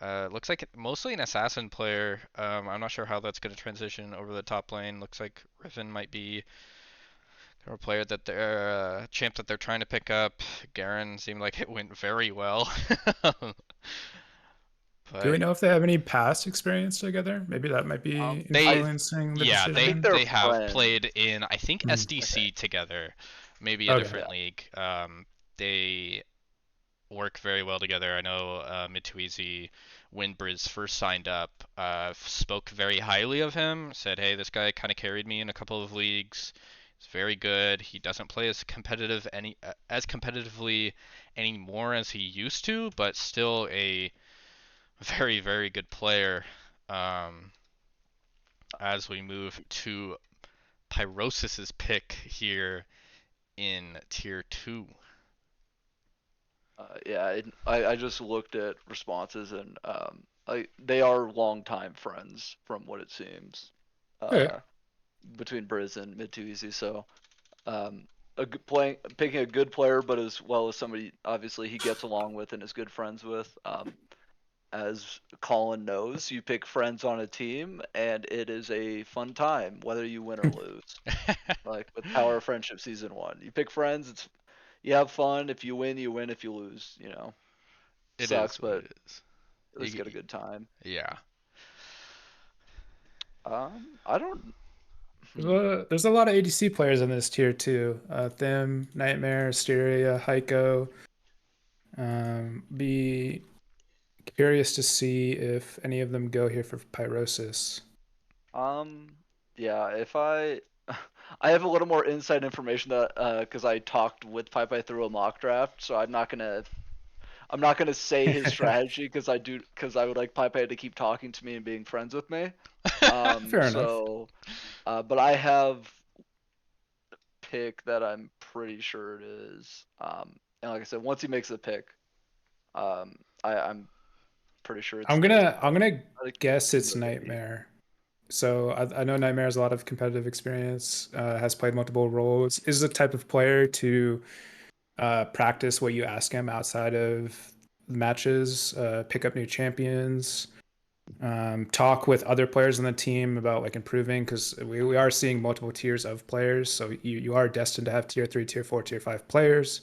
Looks like mostly an assassin player. I'm not sure how that's gonna transition over the top lane. Looks like Riven might be a player that they're champ that they're trying to pick up. Garen seemed like it went very well. Do we But know if they have any past experience together? Maybe that might be they, influencing the yeah, I think decision. they're they have friends. played in, I think, Mm, okay. SDC together, maybe a Okay. Yeah. different league. They work very well together. I know Mituizi, when Briz first signed up, spoke very highly of him. Said, "Hey, this guy kind of carried me in a couple of leagues. He's very good. He doesn't play as competitively anymore as he used to, but still a very good player." Um, as we move to Pyrosis's pick here in tier two. Yeah, I just looked at responses and they are longtime friends from what it seems. Okay. Uh, between Briz and Mid Too Easy, so um, picking a good player, but as well as somebody obviously he gets along with and is good friends with. As Colin knows, you pick friends on a team, and it is a fun time, whether you win or lose. Like with Power of Friendship season one, you pick friends. It's you have fun. If you win, you win. If you lose, It sucks, is what but it is. at least get a good time. Yeah. I don't. Hmm. There's a lot of ADC players in this tier too. Them, Nightmare, Asteria, Heiko. Be curious to see if any of them go here for Pyrosis. Um. Yeah. If I, I have a little more inside information that because I talked with Pai through a mock draft, so I'm not gonna say his strategy because I would like Pai to keep talking to me and being friends with me. Fair enough. So, but I have pick that I'm pretty sure it is. And like I said, once he makes the pick, um, I'm pretty sure it's this. I'm gonna I think guess it's it's Moody. Nightmare. So I know Nightmare has a lot of competitive experience, has played multiple roles, is the type of player to practice what you ask him outside of matches, pick up new champions, talk with other players on the team about like improving because we are seeing multiple tiers of players. So you are destined to have tier three, tier four, tier five players.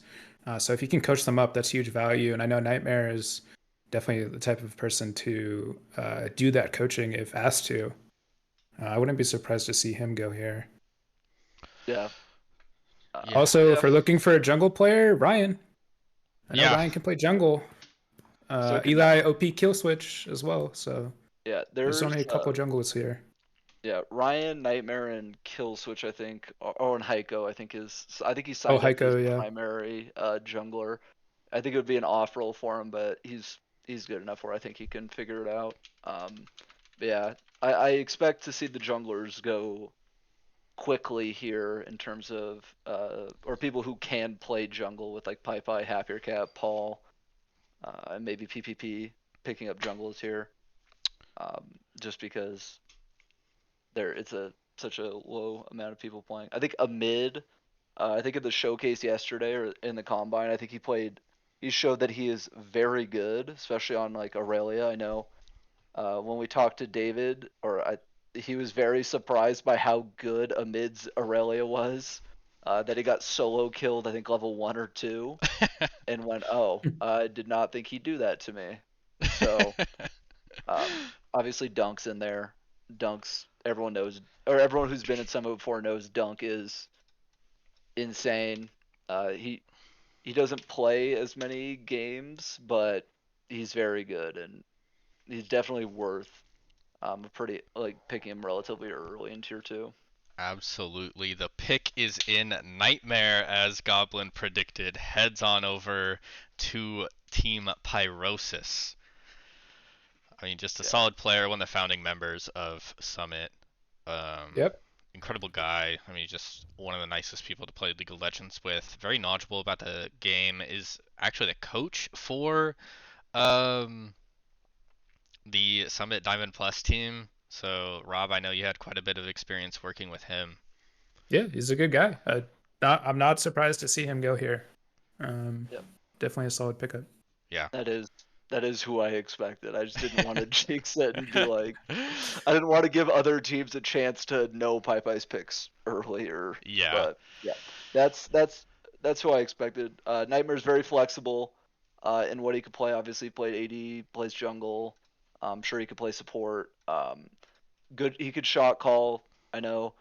So if you can coach them up, that's huge value. And I know Nightmare is definitely the type of person to do that coaching if asked to. I wouldn't be surprised to see him go here. Yeah. Yeah. Also, if Yeah. we're looking for a jungle player, Ryan. I know Yeah. Ryan can play jungle. So can Eli OP kill switch as well. So yeah. there's There's only a couple junglers here. yeah, Ryan, Nightmare, and Killswitch, I think, and Heiko, I think he Oh, signed up as Heiko, yeah. primary jungler. I think it would be an off role for him, but he's good enough where I think he can figure it out. But yeah, I expect to see the junglers go quickly here in terms of or people who can play jungle with like PyPy, Happier Cat, Paul, and maybe PPP picking up jungles here, just because there it's a such a low amount of people playing. I think a mid. I think at the showcase yesterday or in the combine, I think he played. He showed that he is very good, especially on like Aurelia. I know when we talked to David, he was very surprised by how good a mid's Aurelia was. That he got solo killed, I think level 1 or 2, and went, "Oh, I did not think he'd do that to me." So obviously Dunk's in there. Dunk's everyone knows, or everyone who's been in Summit before knows Dunk is insane. He doesn't play as many games, but he's very good and he's definitely worth pretty like picking him relatively early in tier 2. Absolutely. The pick is in Nightmare, as Goblin predicted. Heads on over to Team Pyrosis. I mean, just a Yeah. solid player, one of the founding members of Summit. Yep. Incredible guy. I mean, just one of the nicest people to play League of Legends with. Very knowledgeable about the game. Is actually the coach for um, the Summit Diamond Plus team. So, Rob, I know you had quite a bit of experience working with him. Yeah, he's a good guy. I'm not surprised to see him go here. Yep. Definitely a solid pickup. Yeah. That is who I expected. I just didn't want to jinx it and be like, I didn't want to give other teams a chance to know PyPy's picks earlier. Yeah. But yeah, that's who I expected. Nightmare's very flexible in what he could play. Obviously, he played AD, plays jungle. I'm sure he could play support. Good. He could shot call. I know.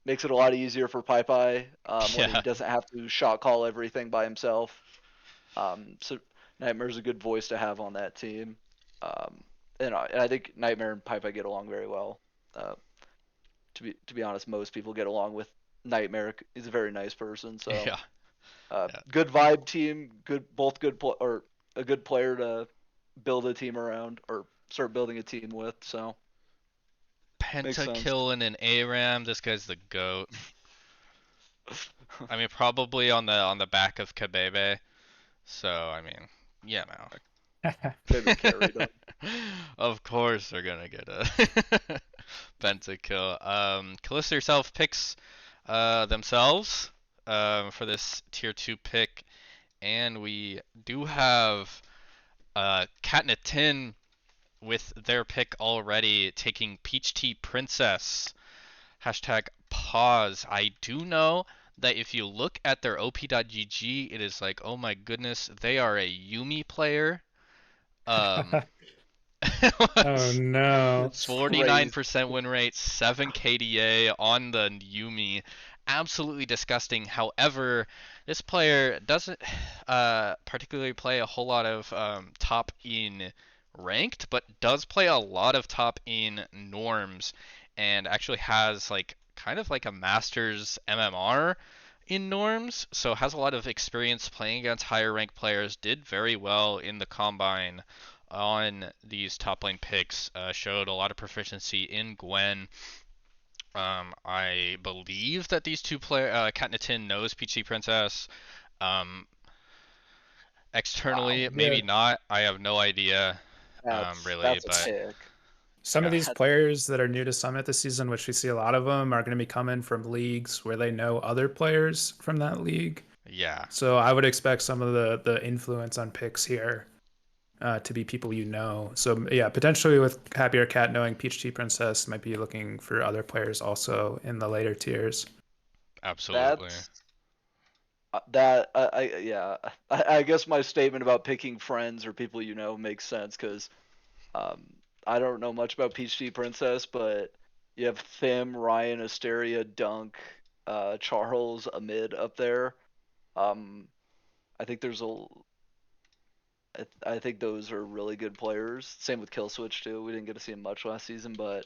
Makes it a lot easier for PyPy when he Yeah. doesn't have to shot call everything by himself. So Nightmare's a good voice to have on that team. And I think Nightmare and PyPy get along very well. To be honest, most people get along with Nightmare. He's a very nice person. So Yeah. Yeah. good vibe team. Both good or a good player to build a team around or start building a team with. So makes sense. Pentakill and an ARAM. This guy's the GOAT. I mean, probably on the back of Kabebe. So, I mean, yeah, no. Favorite carry though. Of course they're gonna get a pentakill. Kalista herself picks themselves for this tier 2 pick, and we do have Katna Tin with their pick already taking Peach Tea Princess. Hashtag pause. I do know that if you look at their op.gg, it is like, oh my goodness, they are a Yuumi player. Oh no. It's 49% win rate, 7 KDA on the Yuumi. Absolutely disgusting. However, this player doesn't particularly play a whole lot of top in ranked, but does play a lot of top in norms, and actually has like kind of like a master's MMR in norms, so has a lot of experience playing against higher ranked players. Did very well in the combine on these top lane picks. Showed a lot of proficiency in Gwen. I believe that these two players, Katna Tin knows Peachy Princess. Externally, Wow. maybe Yeah. not. I have no idea. Really, that's but a pick. Some of Yeah. these players that are new to Summit this season, which we see a lot of them, are going to be coming from leagues where they know other players from that league. yeah, So I would expect some of the influence on picks here to be people you know. So yeah, potentially with Happier Cat knowing Peach Tea Princess, might be looking for other players also in the later tiers. absolutely. I guess my statement about picking friends or people you know makes sense because I don't know much about Peach Tea Princess, but you have Thim, Ryan, Asteria, Dunk, Charles, Amid up there. I think I think those are really good players. Same with Killswitch too. We didn't get to see him much last season, but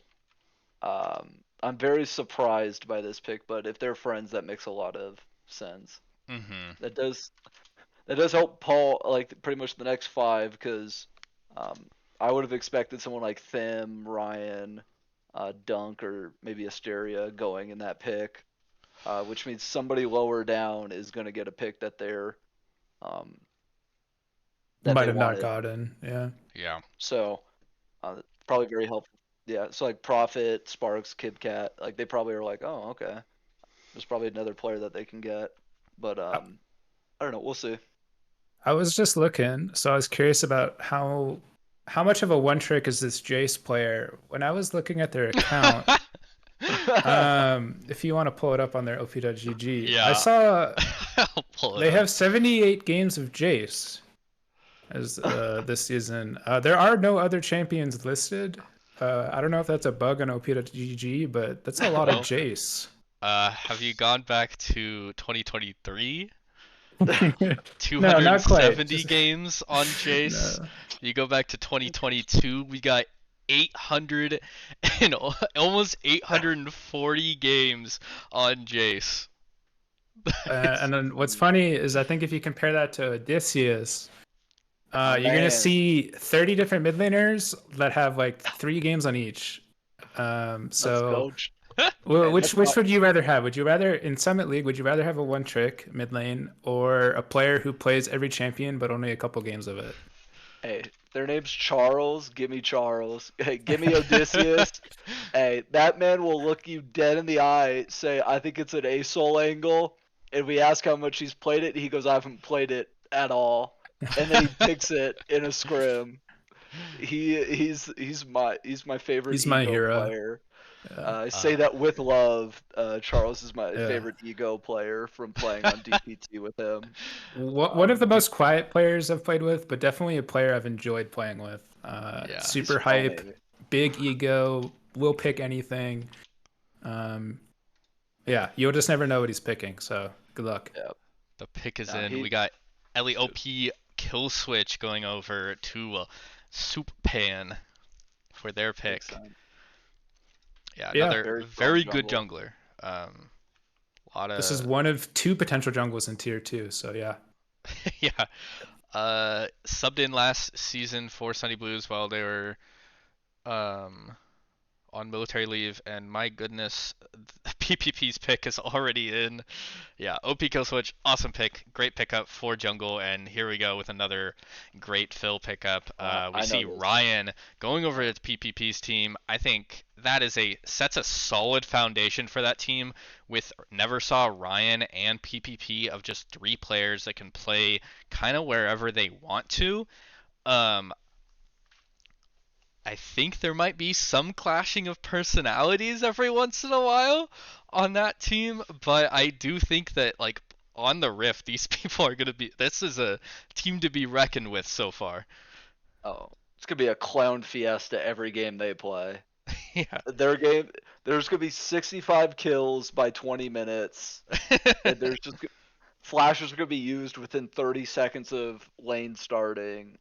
I'm very surprised by this pick. But if they're friends, that makes a lot of sense. Mm-hmm. That does help Paul like pretty much the next 5 because I would have expected someone like Thim, Ryan, Dunk, or maybe Asteria going in that pick, which means somebody lower down is going to get a pick that they're that Might they have not wanted. gotten. Yeah. Yeah. So probably very helpful. Yeah, so like Profit, Sparks, KidCat, like they probably are like, oh, okay, there's probably another player that they can get, but I don't know, we'll see. I was just looking, so I was curious about how much of a one trick is this Jace player. When I was looking at their account, if you want to pull it up on their op.gg, Yeah. I saw I'll pull it they up. have 78 games of Jace as this season. There are no other champions listed. I don't know if that's a bug on op.gg, but that's a lot of Well, Jace. Have you gone back to 2023? No, not quite. 270 games on Jace. No. You go back to 2022, we got 800 and almost 840 games on Jace. And then what's funny is I think if you compare that to Odysseus, Oh, you're gonna man. see 30 different mid laners that have like 3 games on each. Let's So go. well, Man, which that's not- would you rather have? Would you rather in Summit League? Would you rather have a one trick mid lane or a player who plays every champion but only a couple games of it? Hey, their name's Charles. Give me Charles. Hey, give me Odysseus. Hey, that man will look you dead in the eye, say, I think it's an ASOL angle. And we ask how much he's played it. He goes, I haven't played it at all. And then he picks it in a scrim. He's my favorite He's my ego hero. player. Yeah. I say that with love. Charles is my Yeah. favorite ego player from playing on DPT with him. One of the most quiet players I've played with, but definitely a player I've enjoyed playing with. Yeah. Super He's hype, funny. big ego, will pick anything. Yeah, you'll just never know what he's picking. So good luck. Yeah. The pick is Nah, in. We got LEOP Kill Switch going over to Soup Pan for their pick. Big time. Yeah, Yeah. another Very very strong good jungle. jungler. Lot of This is one of 2 potential jungles in tier 2. So yeah. yeah. Subbed in last season for Sunny Blues while they were on military leave, and my goodness, PPP's pick is already in. Yeah, OP Kill Switch, awesome pick, great pickup for jungle, and here we go with another great fill pickup. I We see know this. Ryan going over to PPP's team. I think that sets a solid foundation for that team. With never saw Ryan and PPP of just 3 players that can play kind of wherever they want to. I think there might be some clashing of personalities every once in a while on that team, but I do think that like on the Rift, these people are gonna be. This is a team to be reckoned with so far. Oh, it's gonna be a clown fiesta every game they play. Yeah. Their game, there's gonna be 65 kills by 20 minutes, and there's just flashes are gonna be used within 30 seconds of lane starting.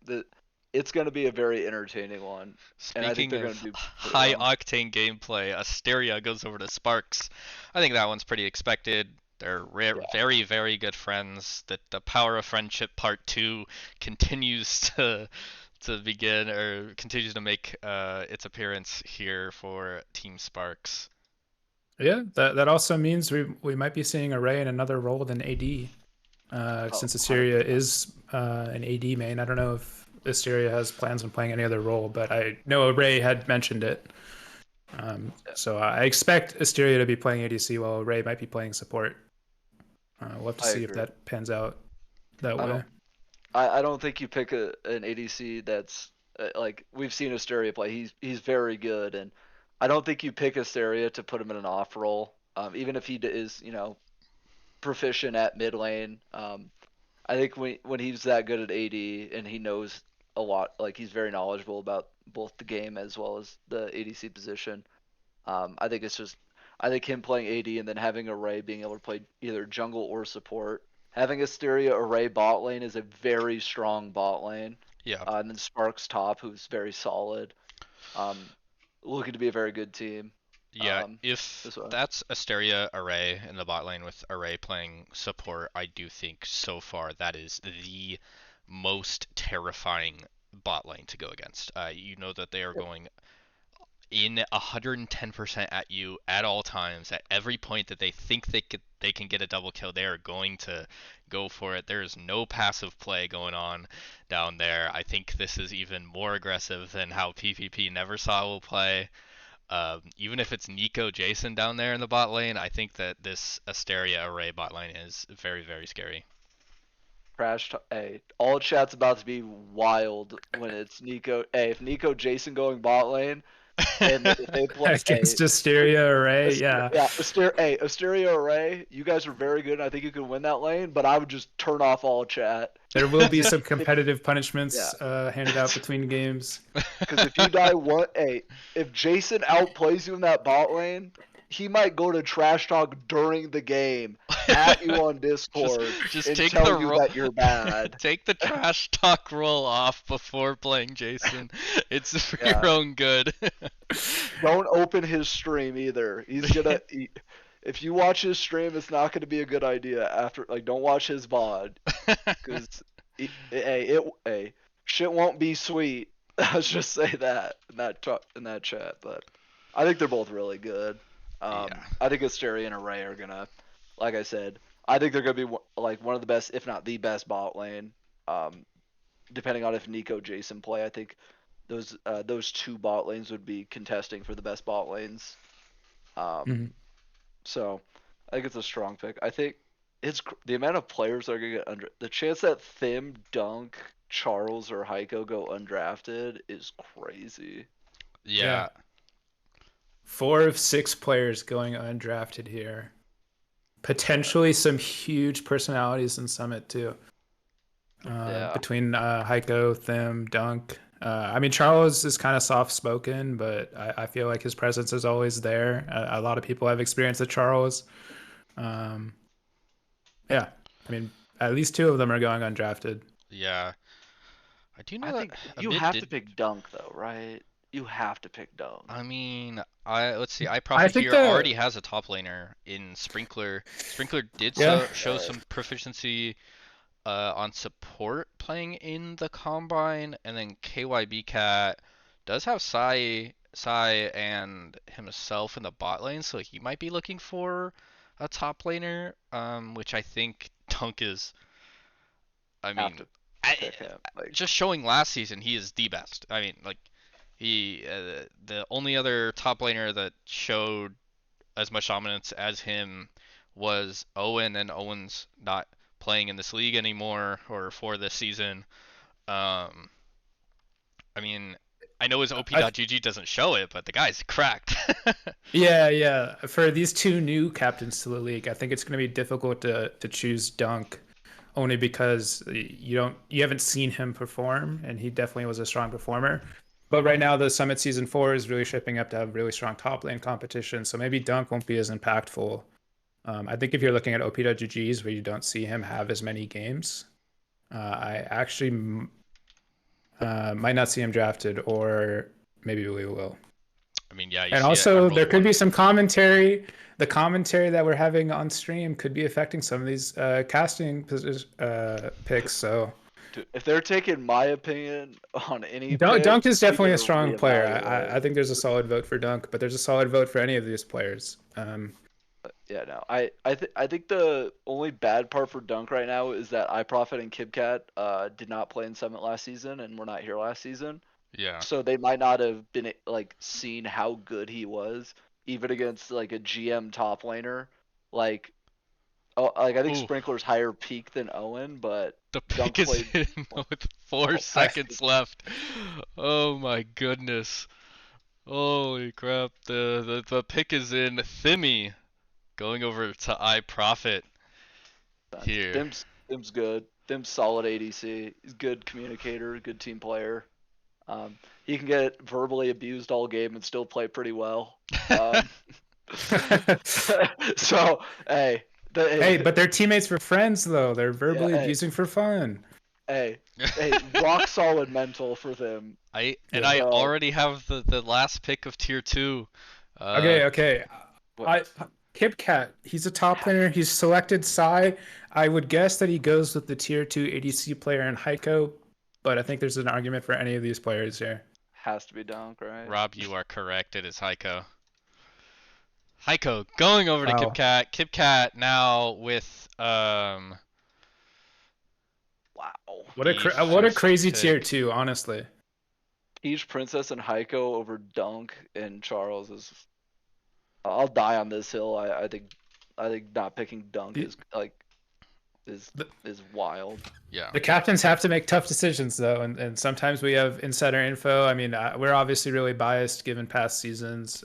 It's gonna be a very entertaining one, and I think Speaking they're of gonna do pretty high well. octane gameplay, Asteria goes over to Sparks. I think that one's pretty expected. They're Yeah. very, very good friends. That the power of friendship part 2 continues to begin or continues to make its appearance here for Team Sparks. Yeah, that also means we might be seeing Array in another role than AD. Since Asteria 100%. is an AD main. I don't know if Asteria has plans on playing any other role, but I know Array had mentioned it. So I expect Asteria to be playing ADC while Array might be playing support. We'll have to I see if agree. that pans out that I way. don't- I don't think you pick an ADC that's like we've seen Asteria play. He's very good, and I don't think you pick Asteria to put him in an off role. Even if he is proficient at mid lane. I think when he's that good at AD and he knows a lot, like he's very knowledgeable about both the game as well as the ADC position. I think I think him playing AD and then having Array being able to play either jungle or support. Having Asteria Array bot lane is a very strong bot lane. Yeah. And then Sparks top, who's very solid. Looking to be a very good team. Yeah, if as well. that's Asteria Array in the bot lane with Array playing support, I do think so far that is the most terrifying bot lane to go against. You know that they are going in 110% at you at all times. At every point that they think they can get a double kill, they are going to go for it. There is no passive play going on down there. I think this is even more aggressive than how PPP Never Saw will play. Even if it's Nico Jason down there in the bot lane, I think that this Asteria Array bot lane is very, very scary. Hey, all chat's about to be wild when it's Nico. Hey, if Nico Jason going bot lane, and if they play Against Asteria Array, yeah. Asteria Array, you guys are very good, and I think you can win that lane. But I would just turn off all chat. There will be some competitive punishments handed out between games. Because if you die if Jason outplays you in that bot lane, he might go to trash talk during the game at you on Discord just and take tell the you ro- that you're bad. take the trash talk roll off before playing Jason. It's for Yeah. your own good. Don't open his stream either. If you watch his stream, it's not going to be a good idea. After don't watch his VOD because shit won't be sweet. Let's just say that in that chat. But I think they're both really good. Yeah. I think Asteria and Array are gonna, like I said, I think they're gonna be like one of the best, if not the best, bot lane. Depending on if Nico Jason play, I think those two bot lanes would be contesting for the best bot lanes. Mhm. So I think it's a strong pick. I think the amount of players that are gonna get under the chance that Thim, Dunk, Charles, or Heiko go undrafted is crazy. Yeah. 4 of 6 players going undrafted here. Potentially some huge personalities in Summit too. Yeah. Between Heiko, Thim, Dunk. I mean, Charles is kind of soft spoken, but I feel like his presence is always there. A lot of people have experience with Charles. Yeah, I mean, at least 2 of them are going undrafted. Yeah. I do know I that think you Amid have did. to pick Dunk though, right? You have to pick Dunk. I mean, let's see. I iProfit think here the already has a top laner in Sprinkler. Sprinkler did Yeah. show some proficiency on support playing in the combine, and then KYB Cat does have Sai and himself in the bot lane, so he might be looking for a top laner, which I think Dunk is. I Have mean, to I, pick him. Like, just showing last season, he is the best. I mean, like the only other top laner that showed as much dominance as him was Owen, and Owen's not playing in this league anymore or for this season. Um, I mean, I know his I, OP.GG doesn't show it, but the guy's cracked. yeah. For these 2 new captains to the league, I think it's going to be difficult to choose Dunk, only because you haven't seen him perform, and he definitely was a strong performer. But right now, the Summit Season 4 is really shaping up to have really strong top lane competition, so maybe Dunk won't be as impactful. I think if you're looking at OP.GGs where you don't see him have as many games, I actually might not see him drafted, or maybe we will. I mean, yeah, you And see it. I also, there rolled could one. be some commentary. The commentary that we're having on stream could be affecting some of these casting picks. So if they're taking my opinion on any Dunk pick, is we definitely a gotta strong player. reevaluate. I think there's a solid vote for Dunk, but there's a solid vote for any of these players. Yeah, no. I think the only bad part for Dunk right now is that iProfit and KibCat did not play in Summit last season and were not here last season. Yeah. So they might not have been like seen how good he was even against like a GM top laner. Like I think Ooh, Sprinkler's higher peak than Owen, but the Dunk pick is played in with 4 seconds left. Oh my goodness. Holy crap. The pick is in. Thimmy going over to iProfit here. Thim's good. Thim's solid ADC. He's a good communicator, good team player. He can get verbally abused all game and still play pretty well. So Hey, but they're teammates were friends though. They're verbally hey, abusing for fun. hey, rock solid mental for them. I Yeah. already have the last pick of tier 2. Okay. What- KibCat, he's a top laner. He's selected Psy. I would guess that he goes with the tier 2 ADC player in Heiko, but I think there's an argument for any of these players here. Has to be Dunk, right? Rob, you are correct. It is Heiko. Heiko going over to Wow. KibCat. KibCat now with Wow. What a the what a first crazy pick. tier 2, honestly. Peach Princess and Heiko over Dunk and Charles is. I'll die on this hill. I think not picking Dunk The- is like is wild. Yeah. The captains have to make tough decisions, though, and sometimes we have insider info. I mean, we're obviously really biased given past seasons.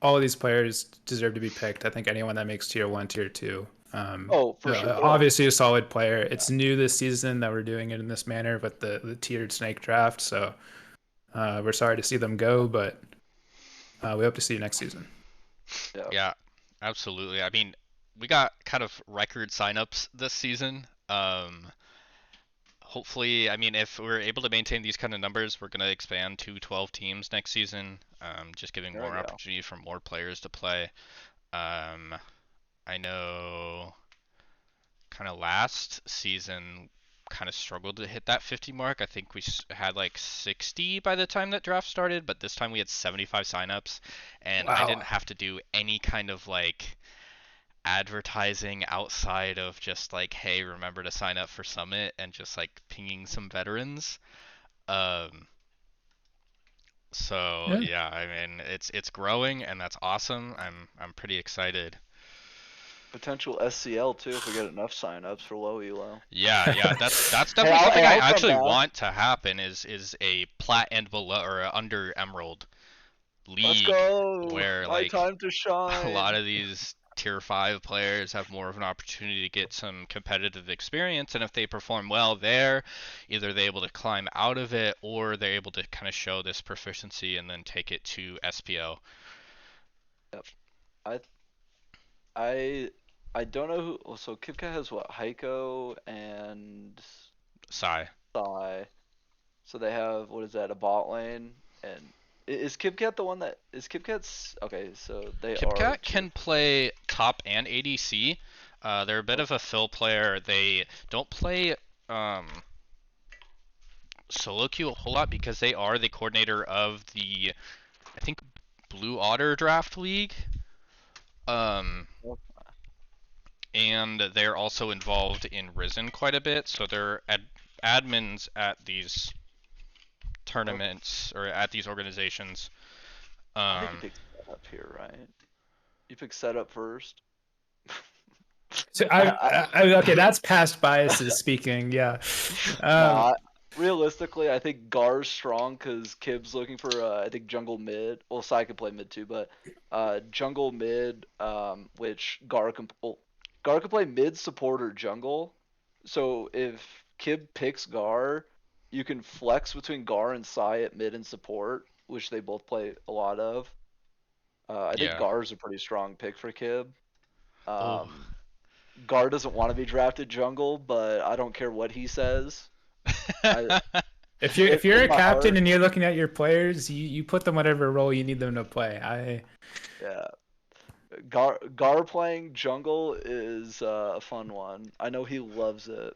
All of these players deserve to be picked. I think anyone that makes tier 1, tier 2. Oh, for sure. Obviously, a solid player. It's new this season that we're doing it in this manner with the tiered snake draft. So we're sorry to see them go, but we hope to see you next season. Yeah, absolutely. I mean, we got kind of record signups this season. Hopefully, I mean, if we're able to maintain these kind of numbers, we're going to expand to 12 teams next season, just giving There we more go. opportunity for more players to play. Um, I know kind of last season kind of struggled to hit that 50 mark. I think we had like 60 by the time that draft started, but this time we had 75 signups, and I Wow. didn't have to do any kind of like advertising outside of just like, hey, remember to sign up for Summit and just like pinging some veterans. Um, so Yeah. yeah, I mean it's growing and that's awesome. I'm pretty excited. Potential SCL too if we get enough signups for low elo. Yeah, that's Hey, definitely something I I'll come actually back. want to happen is a plat and below or a under emerald Let's league go. where My like time to a lot shine. of these tier 5 players have more of an opportunity to get some competitive experience, and if they perform well there, either they're able to climb out of it or they're able to kind of show this proficiency and then take it to SPO. Yep. I I I don't know who. So KitKat has what? Heiko and Sai. Sai. So they have what is that? A bot lane. And is KitKat the one that is KitKat's? Okay, so they are KipKat tier. can play top and ADC. They're a bit of a Okay. fill player. They don't play um, solo queue a whole lot because they are the coordinator of the, I think, Blue Otter Draft League. Um, and they're also involved in Risen quite a bit, so they're admins at these Okay. tournaments or at these organizations. I think you Um, pick setup here, right? You pick setup first. So I, okay, that's past biases speaking. Yeah. Um, Nah, realistically, I think Gar's strong because Kib's looking for I think jungle mid. Well, Sai can play mid too, but jungle mid, which Gar can play mid support or jungle. So if Kib picks Gar, you can flex between Gar and Sai at mid and support, which they both play a lot of. I think yeah. Gar's a pretty strong pick for Kib. Oh. Um, Gar doesn't want to be drafted jungle, but I don't care what he says. I if you're in a my captain heart, and you're looking at your players, you put them whatever role you need them to play. yeah. Gar playing jungle is a fun one. I know he loves it.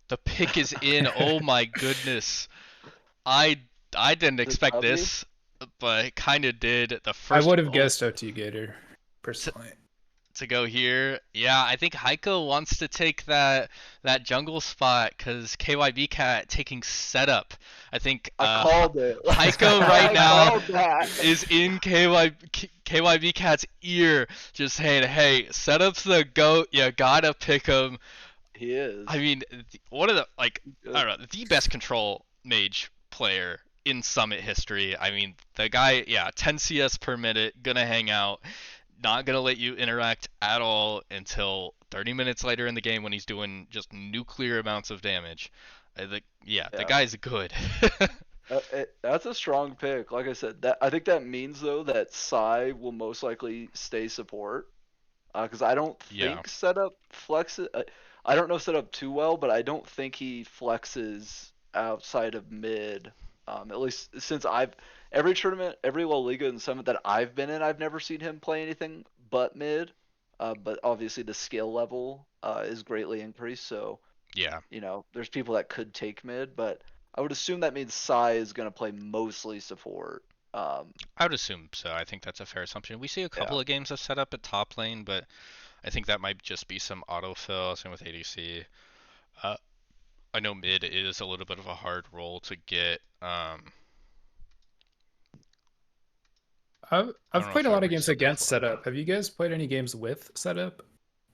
The pick is in. Oh my goodness. I I didn't The expect Tubby? this, but kind of did. The I first would have guessed OT Gator, to, personally. to go here. Yeah, I think Heiko wants to take that jungle spot because KYB Cat taking setup. I think I called it. Heiko right I now called that. is in KYB Cat's ear, just saying, "Hey, setup's the goat. You gotta pick him." He is. I mean, one of the like I Good. don't know, the best control mage player in Summit history. I mean, the guy, yeah, 10 CS per minute, gonna hang out, not gonna let you interact at all until 30 minutes later in the game when he's doing just nuclear amounts of damage. Yeah, the Yeah. guy's good. That's a strong pick. Like I said, that I think that means though that Psy will most likely stay support. Because I don't Yeah, think setup flexes. I don't know setup too well, but I don't think he flexes outside of mid. At least since I've every tournament, every La Liga and Summit that I've been in, I've never seen him play anything but mid. But obviously the skill level is greatly increased, so yeah. there's people that could take mid, but I would assume that means Sai is gonna play mostly support. Um, I would assume so. I think that's a fair assumption. We see a yeah. couple of games of setup at top lane, but I think that might just be some autofill. Same with ADC. Uh, I know mid is a little bit of a hard role to get. I I've don't know played if a lot of every games setup against like that. setup. Have you guys played any games with setup?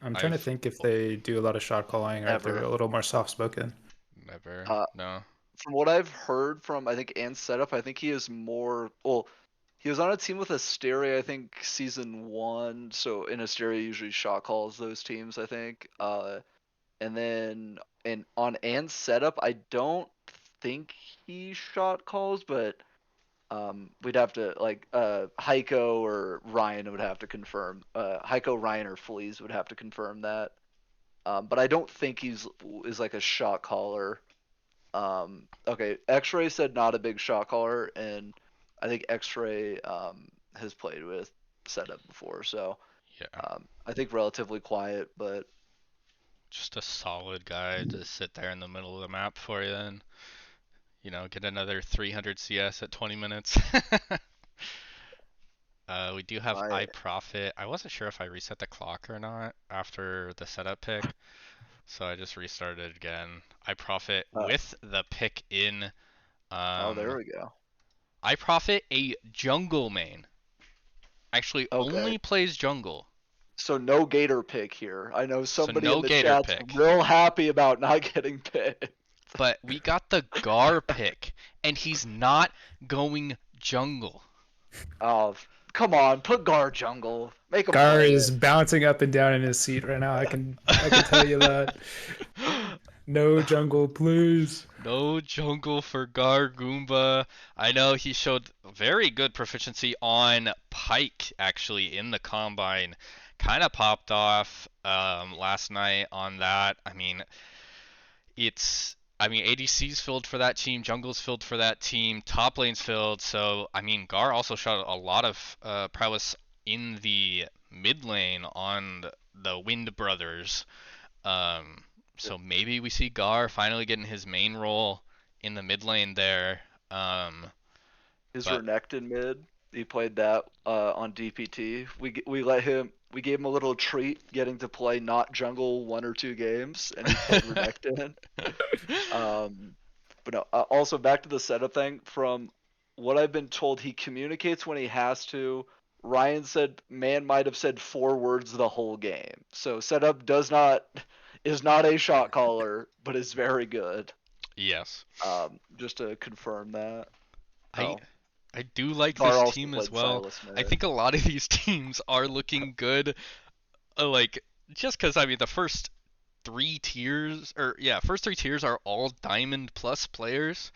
I'm trying to I've think if they do a lot of shot calling or if they're Never. a little more soft spoken. never. Uh, No. from what I've heard from I think Ant setup, I think he is more. Well, he was on a team with Asteria, I think season one. So in Asteria usually shot calls those teams, I think. And then and on Ant's setup, I don't think he shot calls, but We'd have to like Heiko or Ryan would have to confirm. Heiko, Ryan, or Fleas would have to confirm that. But I don't think is like a shot caller. Okay, X-Ray said not a big shot caller, and I think X-Ray has played with setup before, so Yeah, I think relatively quiet, but just a solid guy to sit there in the middle of the map for you and, get another 300 CS at 20 minutes. We do have I iProfit. I wasn't sure if I reset the clock or not after the setup pick, so I just restarted again. iProfit uh, with the pick in. oh, there Um, we go. iProfit, a jungle main. Actually, Okay, only plays jungle, so no Gator pick here. I know so somebody in no the Gator chat's pick. real happy about not getting picked. But we got the Gar pick, and he's not going jungle. Oh, come on, put Gar jungle, make him Gar play is it. bouncing up and down in his seat right now. I can tell you that. No jungle, please. No jungle for Gar Goomba. I know he showed very good proficiency on Pike actually in the combine. Kind of popped off last night on that. ADC's filled for that team, jungle's filled for that team, top lane's filled. So Gar also showed a lot of prowess in the mid lane on the Wind Brothers. So maybe we see Gar finally getting his main role in the mid lane there. His But Renekton mid, he played that on DPT. We gave him a little treat, getting to play not jungle 1 or 2 games, and he played Renekton. Um, but no, also back to the setup thing. From what I've been told, he communicates when he has to. Ryan said man might have said 4 words the whole game. So setup does not is not a shot caller, but is very good. yes, Just to confirm that. I Oh, I do like Gar this also team as played well. Silas I mid. think a lot of these teams are looking good. Like just because the first three tiers, or yeah, first three tiers are all Diamond Plus players.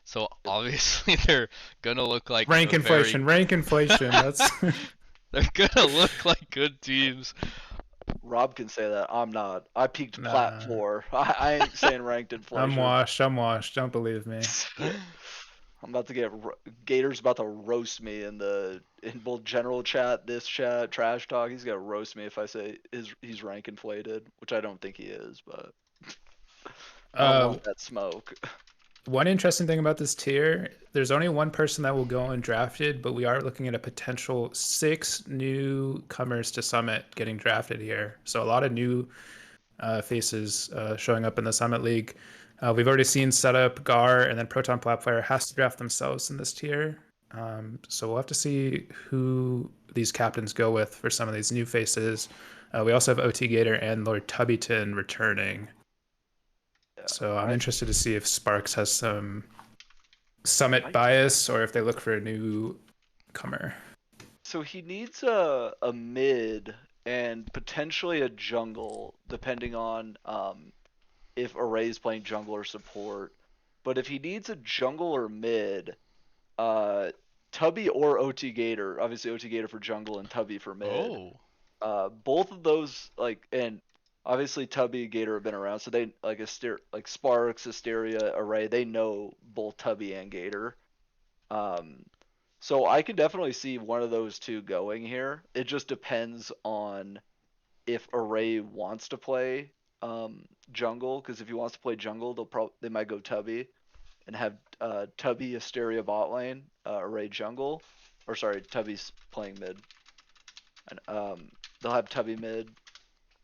So obviously they're gonna look like a very Rank inflation. That's they're gonna look like good teams. Rob can say that. I'm not. I peaked plat nah. 4. I ain't saying ranked I'm inflation. washed. I'm washed. Don't believe me. I'm about to get Gator's about to roast me in both general chat, this chat, trash talk. He's gonna roast me if I say he's rank inflated, which I don't think he is, but I don't Uh, want that smoke. One interesting thing about this tier, there's only one person that will go undrafted, but we are looking at a potential 6 newcomers to Summit getting drafted here. So a lot of new faces showing up in the Summit League. We've already seen Setup, Gar, and then Proton Player has to draft themselves in this tier. So we'll have to see who these captains go with for some of these new faces. We also have OT Gator and Lord Tubbyton returning. Yeah, So I'm I interested to see if Sparks has some Summit I bias or if they look for a newcomer. So he needs a mid and potentially a jungle, depending on if Array's playing jungle or support. But if he needs a jungle or mid, uh, Tubby or OT Gator, obviously OT Gator for jungle and Tubby for mid. Oh, Both of those and obviously Tubby and Gator have been around, so they like Sparks, Asteria, Array, they know both Tubby and Gator. Um, so I can definitely see one of those two going here. It just depends on if Array wants to play jungle, because if he wants to play jungle, they might go Tubby and have Tubby Asteria bot lane, Array jungle, or sorry, Tubby's playing mid, and they'll have Tubby mid,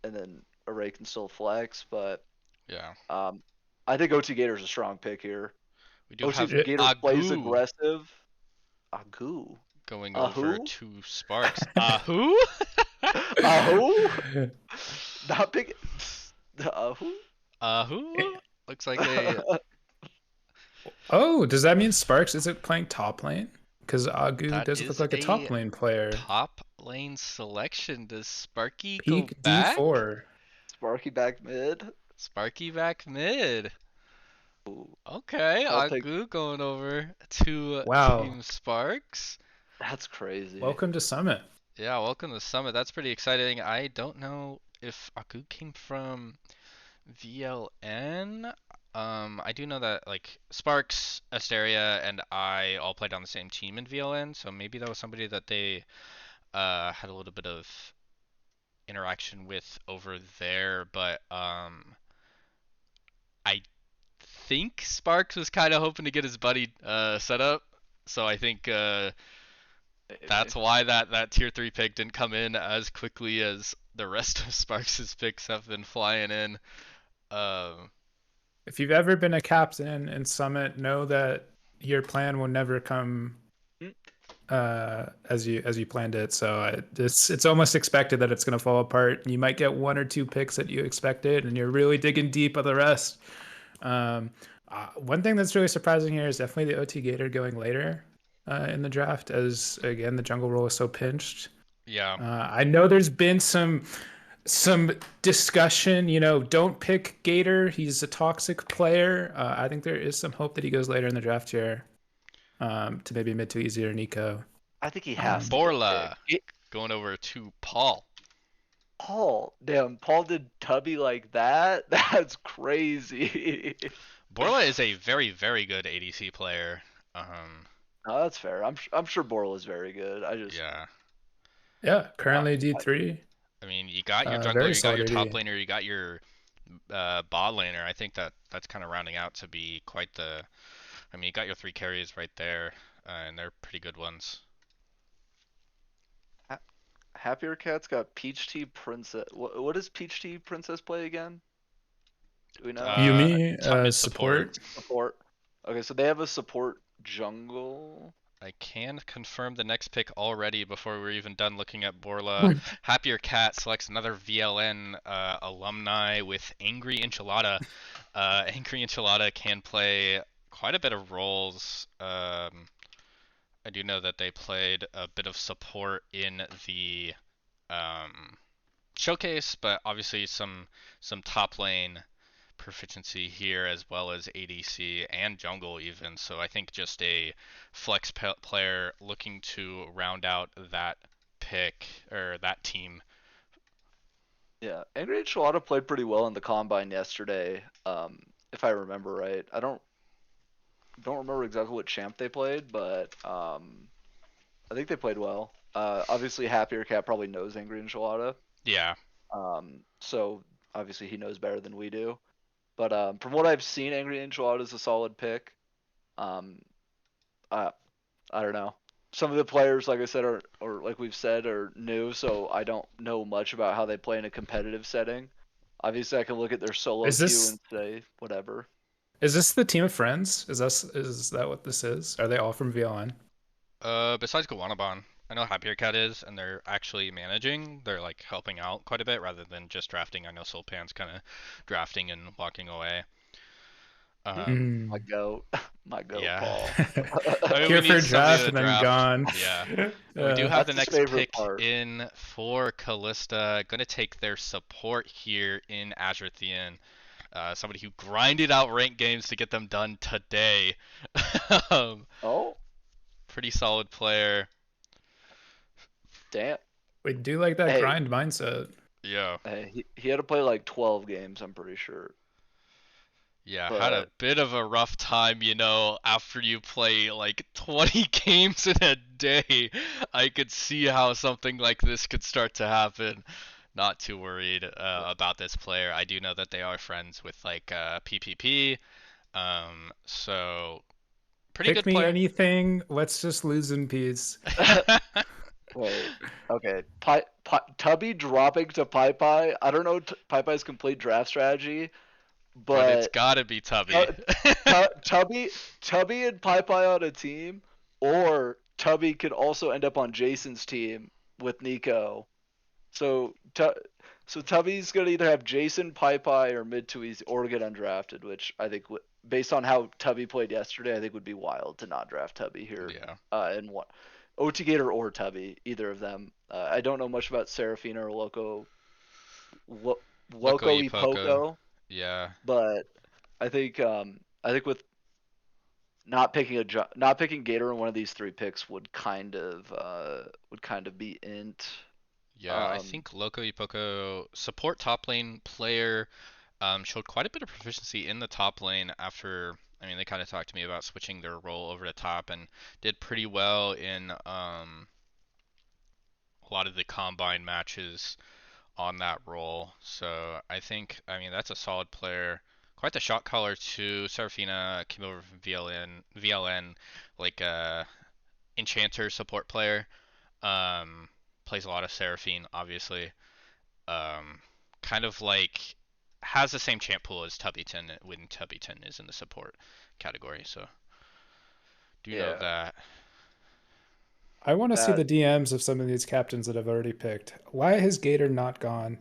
and then Array can still flex. But yeah. um, I think OT Gator's a strong pick here. We do OT have It, Gator plays Agu aggressive. Agu. going over Ahu? to Sparks. Who? Ahu? Not big. Ahu? Who? Looks like a oh, does that mean Sparks isn't playing top lane? Because Agu that does look is like a a top lane player. top lane selection. Does Sparky go Peak back? D4. Sparky back mid. Sparky back mid. Ooh, Okay, I'll take. Agu going over to Wow. Team Sparks. That's crazy. Welcome to Summit. Yeah, welcome to Summit. That's pretty exciting. I don't know if Agu came from VLN. I do know that like Sparks, Asteria, and I all played on the same team in VLN, so maybe that was somebody that they had a little bit of interaction with over there. But I think Sparks was kind of hoping to get his buddy set up, so I think Maybe. that's why that tier 3 pick didn't come in as quickly as the rest of Sparks' picks have been flying in. Um, If you've ever been a captain in Summit, know that your plan will never come Mm, as you planned it. So it's almost expected that it's going to fall apart. You might get one or two picks that you expected, and you're really digging deep on the rest. Um, one thing that's really surprising here is definitely the OT Gator going later in the draft, as again the jungle role is so pinched. yeah, I know there's been some discussion. Don't pick Gator. He's a toxic player. I think there is some hope that he goes later in the draft here to maybe mid to easier Nico. I think he has Um, to get Borla picked. going over to Paul. Paul, damn, Paul did Tubby like that? That's crazy. Borla is a very, very good ADC player. Um, No, that's fair. I'm sure Borla is very good. yeah. yeah, Uh, currently I- I D3. mean, you got your jungler, Very you got solid your top AD. laner, you got your bot laner. I think that's kind of rounding out to be quite the. I mean, you got your three carries right there, and they're pretty good ones. Ha- Happier Cat's got Peach Tea Princess. What does Peach Tea Princess play again? Do we know? Uh, Yumi Top mid support. support. Support. Okay, so they have a support jungle. I can confirm the next pick already before we're even done looking at Borla. Happier Cat selects another VLN alumni with Angry Enchilada. Angry Enchilada can play quite a bit of roles. I do know that they played a bit of support in the um, showcase, but obviously some top lane proficiency here as well as ADC and jungle even. So I think just a flex player looking to round out that pick or that team. Yeah, Angry Enchilada played pretty well in the combine yesterday. If I remember right. I don't remember exactly what champ they played, but I think they played well. Obviously, Happier Cat probably knows Angry Enchilada. Yeah, So obviously he knows better than we do. But from what I've seen, Angry Enchilada is a solid pick. Um, I I don't know. Some of the players, like I said, are or like we've said, are new, so I don't know much about how they play in a competitive setting. Obviously, I can look at their solo Is queue this and say whatever. is this the team of friends? Is that what this is? Are they all from VLN? besides Gawanaban, I know Happier Cat is, and they're actually managing. They're like helping out quite a bit rather than just drafting. I know Sulpan's kind of drafting and walking away. My Mm. goat, my goat, Yeah. Paul. I mean, we Here for need a somebody draft to and then draft. gone. Yeah. And we do have That's the his next favorite pick part. in for Callista. Gonna take their support here in Azure Thean. Somebody who grinded out ranked games to get them done today. um, Oh, pretty solid player. damn. We do like that Hey, grind mindset. Yeah. hey, he had to play like 12 games, I'm pretty sure. Yeah, had a But bit of a rough time, after you play like 20 games in a day. I could see how something like this could start to happen. Not too worried about this player. I do know that they are friends with like PPP. So pretty Pick good me player. anything. Let's just lose in peace. wait, okay. Tubby dropping to Pai Pai. I don't know Pai Pai's complete draft strategy, But it's but gotta be Tubby. Tu- Tubby and Pai Pai on a team, or Tubby could also end up on Jason's team with Nico. So so Tubby's gonna either have Jason, Pai Pai, or Mid-Tweez, or get undrafted, which I think, based on how Tubby played yesterday, I think would be wild to not draft Tubby here. Yeah. In one, OT Gator or Tubby, either of them. I don't know much about Serafina or Loco Loco y Poco. Ipoko, Yeah. but I think I think with not picking Gator in one of these three picks would kind of be int. Yeah, I Um, think Loco Ipoko support top lane player showed quite a bit of proficiency in the top lane after. I mean, they kind of talked to me about switching their role over to top and did pretty well in a lot of the combine matches on that role. So I think, I mean, that's a solid player. Quite the shot caller too. Serafina came over from VLN, like enchanter support player. Um, Plays a lot of Seraphine, obviously. Um, Kind of like has the same champ pool as Tubbyton when Tubbyton is in the support category. So do know yeah, that. I want to see that the DMs of some of these captains that I've already picked. Why has Gator not gone?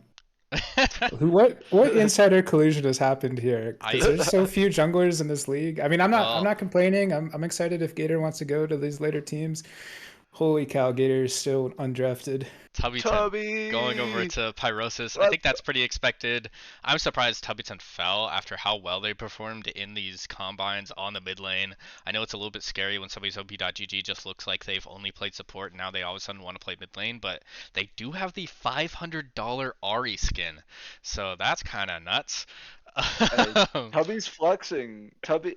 What insider collusion has happened here? Because I there's so few junglers in this league. I mean, I'm well, not complaining. I'm excited if Gator wants to go to these later teams. Holy cow, Gator is still undrafted. Tubbyton going over Tubby. to Pyrosis. I Let's think that's pretty expected. I'm surprised Tubbyton fell after how well they performed in these combines on the mid lane. I know it's a little bit scary when somebody's OP.GG just looks like they've only played support and now they all of a sudden want to play mid lane, but they do have the $500 Ari skin. So that's kind of nuts. Hey, Tubby's flexing.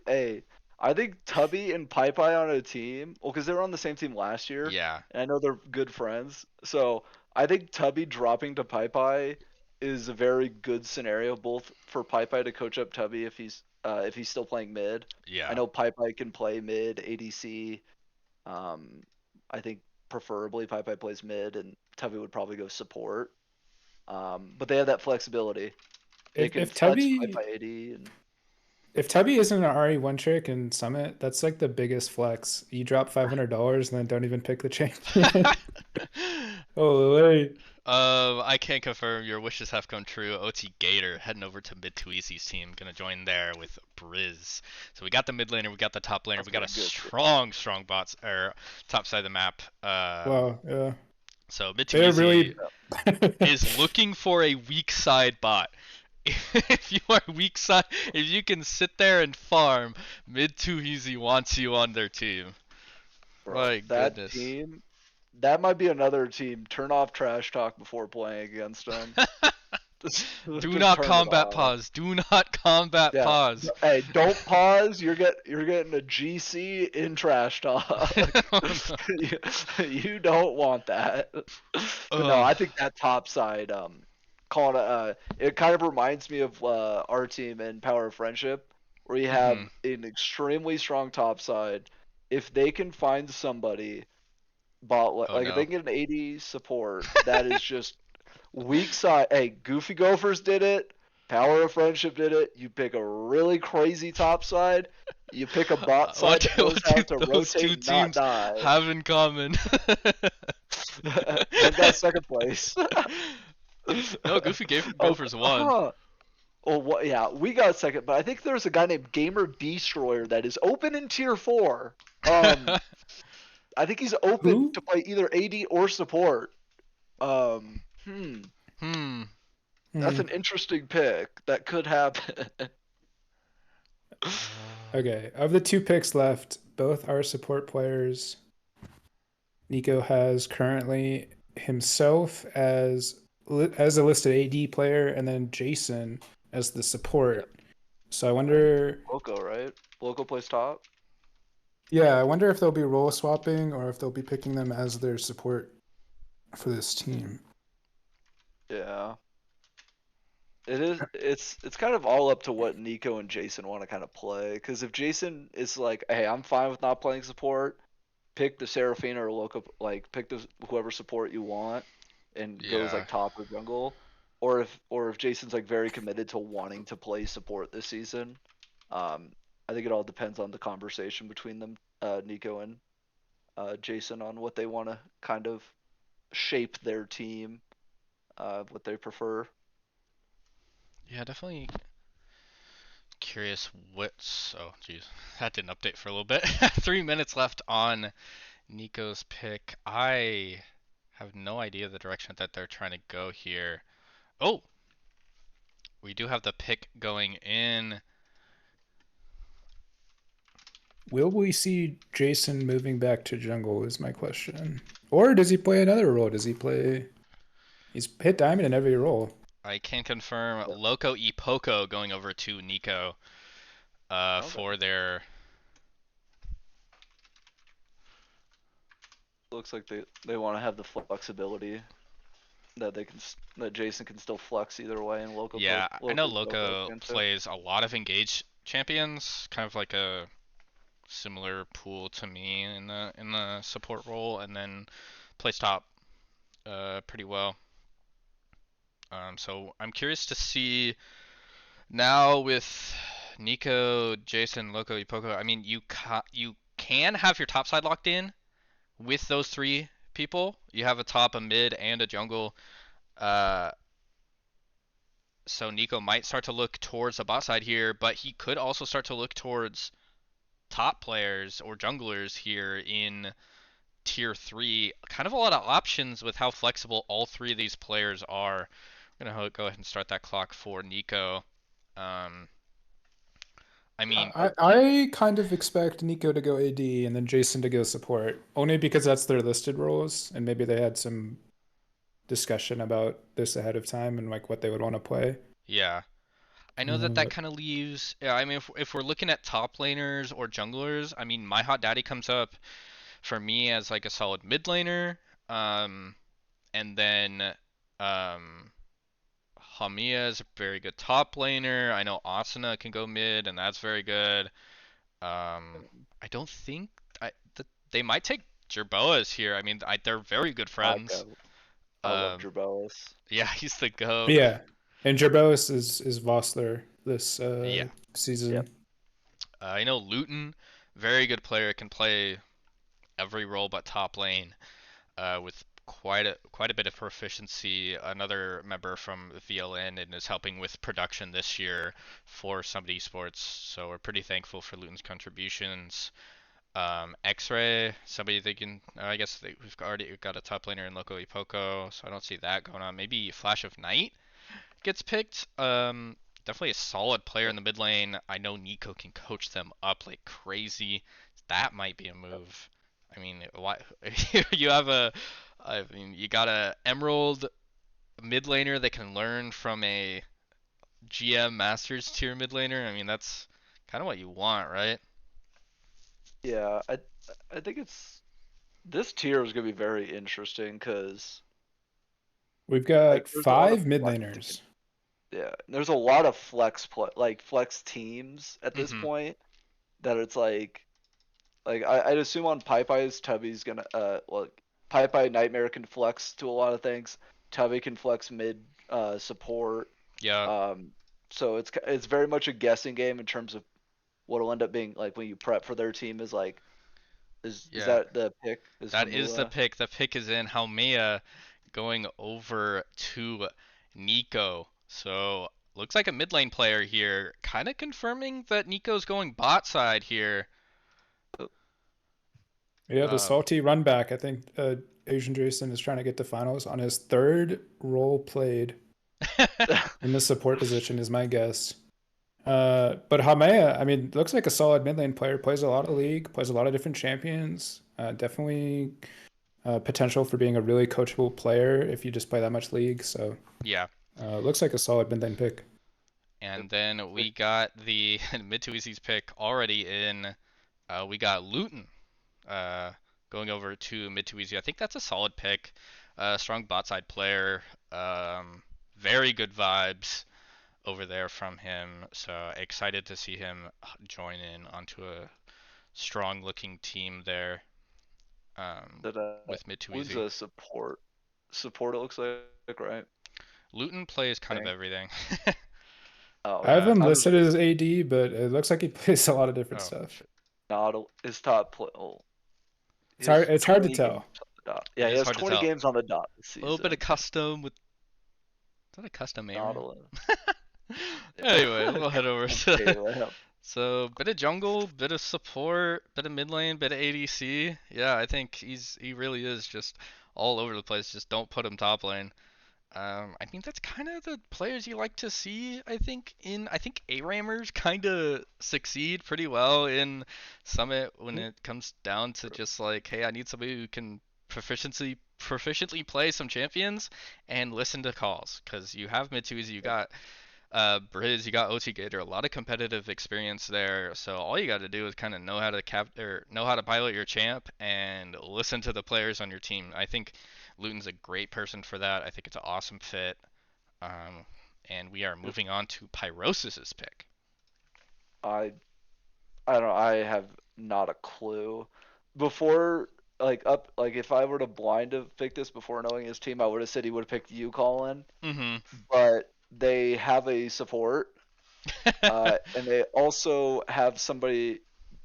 Hey, I think Tubby and Pai Pai on a team. Well, because they were on the same team last year, Yeah. and I know they're good friends. So I think Tubby dropping to Pai Pai is a very good scenario, both for Pai Pai to coach up Tubby if he's still playing mid. I Yeah. know Pai Pai can play mid ADC. I think preferably Pai Pai plays mid, and Tubby would probably go support. But they have that flexibility. They If can if flex Pai Tubby Pai AD and if Tubby isn't an RE one trick in Summit, that's like the biggest flex. You drop $500 and then don't even pick the champion. Holy. I can confirm your wishes have come true. OT Gator heading over to mid to Easy's team, gonna join there with Briz. So we got the mid laner, we got the top laner, that's we got gonna a be good. strong bots or top side of the map. Wow, yeah. So mid to They're Easy really is looking for a weak side bot. If you are weak side, if you can sit there and farm, mid to Easy wants you on their team. Bro, My that goodness. team, that might be another team. Turn off trash talk before playing against them. Do Just not turn it combat off. pause. Do not combat Yeah. pause. Hey, don't pause. You're getting a GC in trash talk. you, you don't want that. But no, Ugh. I think that top side, calling it kind of reminds me of our team in Power of Friendship, where you have Mhm. an extremely strong top side. If they can find somebody Oh like if they no. can get an AD support, that is just weak side. Hey, Goofy Gophers did it. Power of Friendship did it. You pick a really crazy top side. You pick a bot side that knows What how do to those two rotate and not teams die. have in common? Both got second place. No, Goofy Oh, Gophers won. huh. Oh, what? Yeah, we got second, but I think there's a guy named Gamer Destroyer that is open in tier four. I think he's open who? to play either AD or support. Hmm. That's Hmm. an interesting pick. That could happen. Okay, of the two picks left, both are support players. Nico has currently himself as a listed AD player, and then Jason as the Yep. support. So I And wonder, Loco, right? Loco plays top. yeah, I wonder if they'll be role swapping or if they'll be picking them as their support for this team. Yeah. It is. It's kind of all up to what Nico and Jason want to kind of play. Because if Jason is like, "Hey, I'm fine with not playing support," pick the Seraphina or Loco, like pick the whoever support you want, and goes Yeah. like top or jungle. Or if Jason's like very committed to wanting to play support this season, um, I think it all depends on the conversation between them, Nico and Jason, on what they want to kind of shape their team, what they prefer. Yeah, definitely curious what's. Oh, geez. That didn't update for a little bit. 3 minutes left on Nico's pick. I have no idea the direction that they're trying to go here. Oh, we do have the pick going in. will we see Jason moving back to jungle is my question. Or does he play another role? Does he play... He's hit diamond in every role. I can confirm Loco y Poco going over to Nico Okay. for their. Looks like they want to have the flexibility that that Jason can still flex either way and local. Yeah, I know Loco Loco plays a lot of engaged champions, kind of like a similar pool to me in the support role, and then plays top pretty well. So I'm curious to see now with Nico, Jason, Loco, y Poco. I mean, you can have your top side locked in with those three people. You have a top, a mid, and a jungle. Uh, so Nico might start to look towards the bot side here, but he could also start to look towards top players or junglers here in tier 3. Kind of a lot of options with how flexible all three of these players are. We're going to go ahead and start that clock for Nico. I mean, I kind of expect Nico to go AD and then Jason to go support, only because that's their listed roles, and maybe they had some discussion about this ahead of time and like what they would want to play. yeah. I know that kind of leaves. Yeah, I mean, if we're looking at top laners or junglers, I mean, My Hot Daddy comes up for me as like a solid mid laner. And then Hamiya is a very good top laner. I know Asuna can go mid, and that's very good. I don't think they might take Jerboas here. I mean, they're very good friends. I love Jerboas. Yeah, he's the GOAT. Yeah, and Jerboas is Vossler this season. Yep. I know Luton, very good player, can play every role but top lane, with quite a bit of proficiency. Another member from VLN and is helping with production this year for Summit Esports. So we're pretty thankful for Luton's contributions. X-Ray, somebody they can. I guess we've already got a top laner in Loco y Poco, so I don't see that going on. Maybe Flash of Night gets picked. Definitely a solid player in the mid lane. I know Nico can coach them up like crazy. That might be a move. I mean, why you have you got a Emerald mid laner that can learn from a GM Masters tier mid laner. I mean, that's kind of what you want, right? Yeah, I think this tier is gonna be very interesting because we've got like, 5 mid laners. Yeah, there's a lot of flex flex teams at this point that it's like I'd assume on PyPy's Tubby's gonna PyPy Nightmare can flex to a lot of things. Tubby can flex mid support. Yeah. So it's very much a guessing game in terms of what'll end up being like when you prep for their team is like is that the pick? That is the pick. The pick is in Haumea going over to Nico. So looks like a mid lane player here, kind of confirming that Nico's going bot side here. Yeah, the salty run back. I think Asian Jason is trying to get to finals on his 3rd role played in the support position is my guess. But Haumea, I mean, looks like a solid mid lane player. Plays a lot of league, plays a lot of different champions. Definitely potential for being a really coachable player if you just play that much league. So yeah, looks like a solid mid lane pick. And then we got the mid to easy's pick already in. We got Luton going over to mid to easy. I think that's a solid pick. Strong bot side player. Very good vibes over there from him. So excited to see him join in onto a strong looking team there. With mid to easy. Who's a support? Support it looks like, right? Luton plays kind of everything. I have him listed as AD, but it looks like he plays a lot of different stuff. Not his top play. It's hard to tell. Yeah, he has 20 games on the dot this season. A little bit of custom with. Is that a custom area? Not Anyway, we'll head over to. So, bit of jungle, bit of support, bit of mid lane, bit of ADC. Yeah, I think he really is just all over the place. Just don't put him top lane. I mean that's kind of the players you like to see. I think A-Ramers kind of succeed pretty well in Summit when it comes down to just like, hey, I need somebody who can proficiently play some champions and listen to calls. Because you have Mitsuzi, you got Briz, you got OT Gator, a lot of competitive experience there. So all you got to do is kind of know how to know how to pilot your champ and listen to the players on your team. I think Luton's a great person for that. I think it's an awesome fit. Um, and we are moving on to Pyrosis's pick. I I don't know. I have not a clue. Before, like if I were to blind have picked this before knowing his team, I would have said he would have picked you, Colin. Mm-hmm. But they have a support, and they also have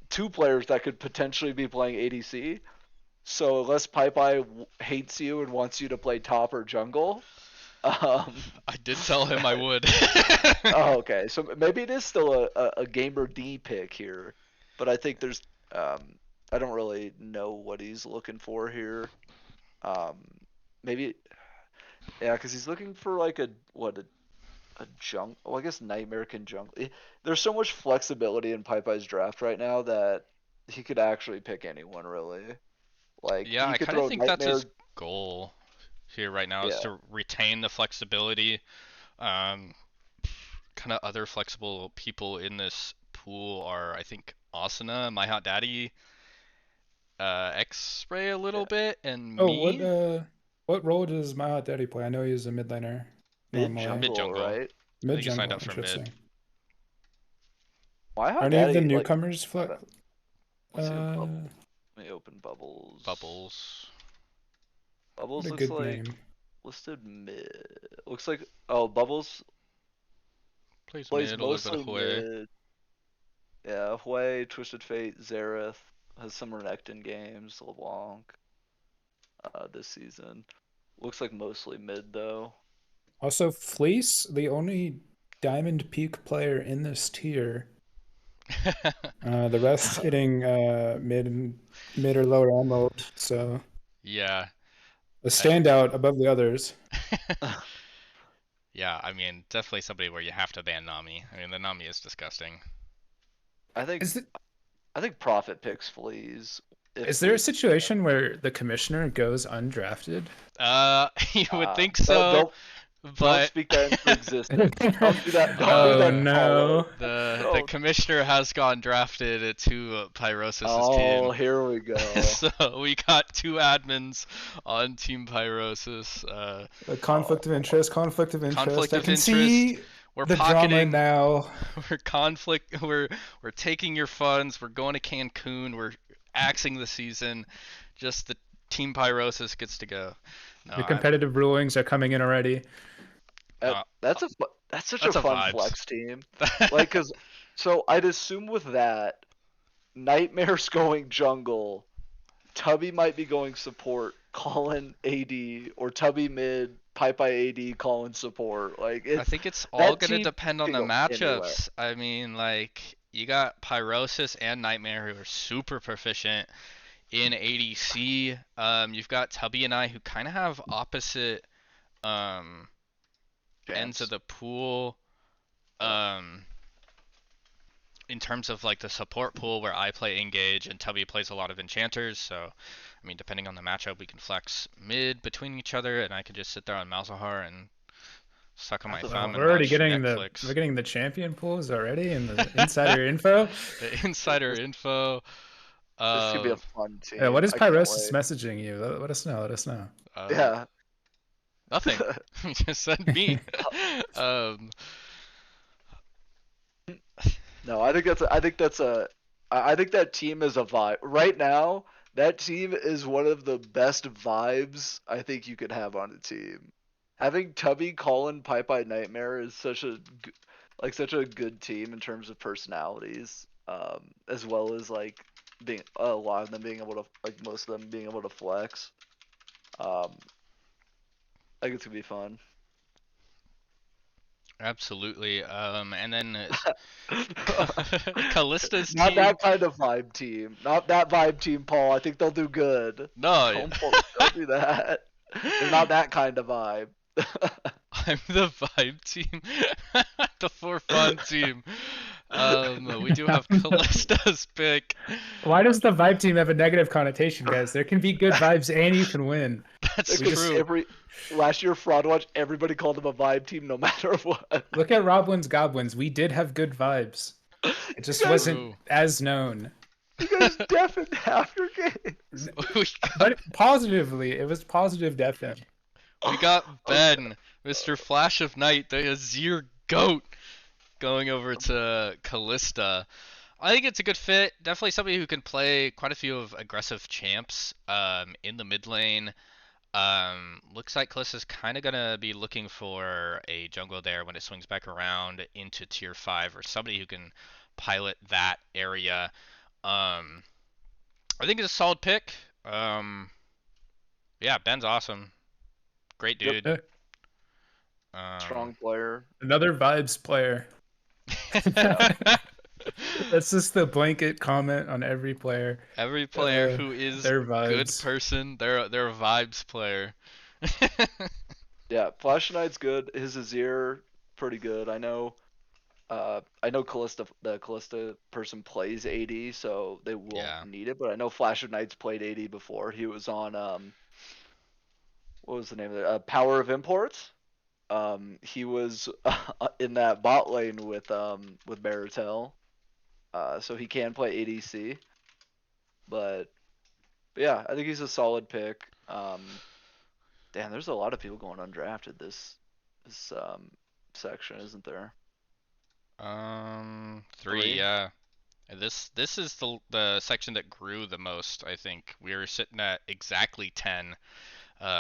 two players that could potentially be playing ADC. So unless PyPy hates you and wants you to play top or jungle, um, I did tell him I would. oh, okay. So maybe it is still a Gamer D pick here, but I think I don't really know what he's looking for here. Um, maybe, yeah, because he's looking for like a junk. Well, I guess Nightmare can jungle. There's so much flexibility in PyPy's draft right now that he could actually pick anyone really. Like Yeah, he I could kind of throw think that's Nightmare. his goal here right now is Yeah, to retain the flexibility. Um, Kind of other flexible people in this pool are, I think, Asuna, My Hot Daddy, X-Ray a little yeah. bit, and Oh, me. what role does my hot daddy play? I know he's a mid laner Mid normally. Mid jungle, jungle. right? I Mid think he signed jungle, up for mid. interesting. Why Are Hot any of the Daddy like? newcomers Hold on. Let's see what uh Let me open Bubbles. Bubbles. what Bubbles a looks good like name. listed mid. Looks like Bubbles Plays plays mid, a little bit of mostly Hue. mid. Yeah, Hwei, Twisted Fate, Zareth has some Renekton games, LeBlanc, this season. Looks like mostly mid though. Also, Fleece, the only Diamond Peak player in this tier. The rest hitting mid or lower end mode. So Yeah. a I, standout above the others. yeah, I mean, definitely somebody where you have to ban Nami. I mean, the Nami is disgusting. I think Is it I think Profit picks Fleas if is there a Fleas. situation where the commissioner goes undrafted? You would think Don't so, don't but speak that into existence. Don't do that. Don't do Oh uh, that, Paulo. no. the Don't. commissioner has gone drafted to Pyrosis's Oh, team. here we go. So we got two admins on Team Pyrosis. A Oh, conflict of interest. Conflict I of can interest. see We're the drama pocketing. now. We're taking your funds. We're going to Cancun. We're axing the season. Just the Team Pyrosis gets to go. No, The competitive rulings are coming in already. no, that's such a that's a fun vibes. flex team. Like, so I'd assume with that, Nightmare's going jungle, Tubby might be going support, Colin AD, or Tubby mid, PyPy AD, Colin support. Like I think it's all that gonna team depend on can the go anywhere. matchups. I mean, like you got Pyrosis and Nightmare who are super proficient in ADC. You've got Tubby and I who kind of have opposite um, ends of Chance. the pool. Yeah. Um, in terms of like the support pool where I play engage and Tubby plays a lot of enchanters, so I mean depending on the matchup we can flex mid between each other and I can just sit there on Malzahar and suck on my That's a Oh, thumb fun and we're already watch getting Netflix. the champion pools already and the insider info. The insider This, this info. could be a Uh, fun What team. is I can't Pyrosis wait. messaging you? Let us know. Let us know. uh, Yeah. Nothing. He just said me. um, No, I think that team is a vibe. Right now, that team is one of the best vibes I think you could have on a team. Having Tubby, Colin, Pipe Nightmare is such a good team in terms of personalities, as well as like being a lot of them being able to like most of them being able to flex. Um, I think it's gonna be fun. Absolutely. And then Callista's Not team. that kind of vibe team. Not that vibe team, Paul. I think they'll do good. No. Don't do that. They're not that kind of vibe. I'm the vibe team. The for fun team. We do have Callista's pick. Why does the vibe team have a negative connotation, guys? There can be good vibes and you can win. That's We Because just true. last year Fraud Watch, everybody called them a vibe team no matter what. look at Roblins Goblins. We did have good vibes. It just guys- wasn't True. as known. You guys deafened half your games. But positively, it was positive deafen. We got Ben, Mr. Flash of Night, the Azir GOAT, going over to Callista. I think it's a good fit. Definitely somebody who can play quite a few of aggressive champs in the mid lane. Looks like Callista's kind of going to be looking for a jungle there when it swings back around into tier 5 or somebody who can pilot that area. I think it's a solid pick. Yeah, Ben's awesome. Great Yep. dude. Strong player. Another vibes player. That's just the blanket comment on every player. Every player Uh, who is their good vibes. person, they're a vibes player. Yeah, Flash Knight's good. His Azir pretty good. I know Callista, the Callista person plays AD, so they won't Yeah. need it. But I know Flash of Knight's played AD before. He was on what was the name of it? Power of Imports. He was in that bot lane with Baratel. So he can play ADC. But yeah, I think he's a solid pick. Damn, there's a lot of people going undrafted this section, isn't there? 3, Three? yeah. And this is the section that grew the most, I think. We were sitting at exactly 10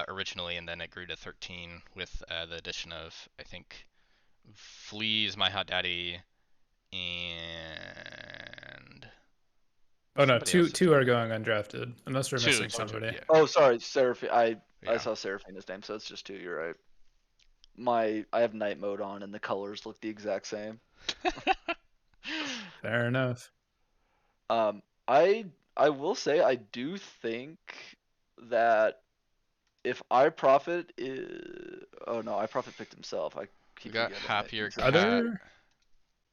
originally, and then it grew to 13 with the addition of, I think, Fleas, My Hot Daddy, and Oh no, somebody else. two are going undrafted, unless we're Two, missing two, somebody. yeah. Oh, sorry, Seraphine. I Yeah. saw Seraphina's name, so it's just two. You're right. I have night mode on, and the colors look the exact same. Fair enough. I will say I do think that if iProfit is, oh no, iProfit picked himself. I We keep got forgetting that Happier he's Are in- Cat.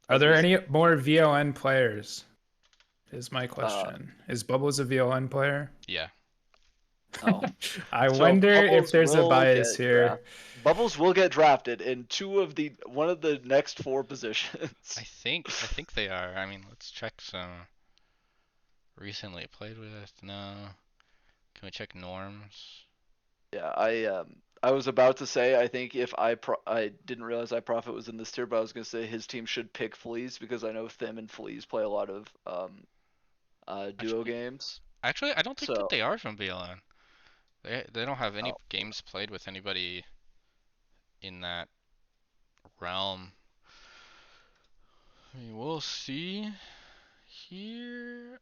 are there any more VLN players? Is my question. Is Bubbles a VLN player? Yeah. Oh. I So wonder Bubbles if there's a will bias get here. Bubbles will get drafted in one of the next 4 positions. I think they are. I mean, let's check some recently played with. No. Can we check norms? Yeah, I was about to say I think if I didn't realize iProfit was in this tier, but I was gonna say his team should pick Fleas because I know Thim and Fleas play a lot of duo Actually- games. Actually, I don't think So- that they are from BLN. They don't have any Oh. games played with anybody in that realm. I mean, we'll see here.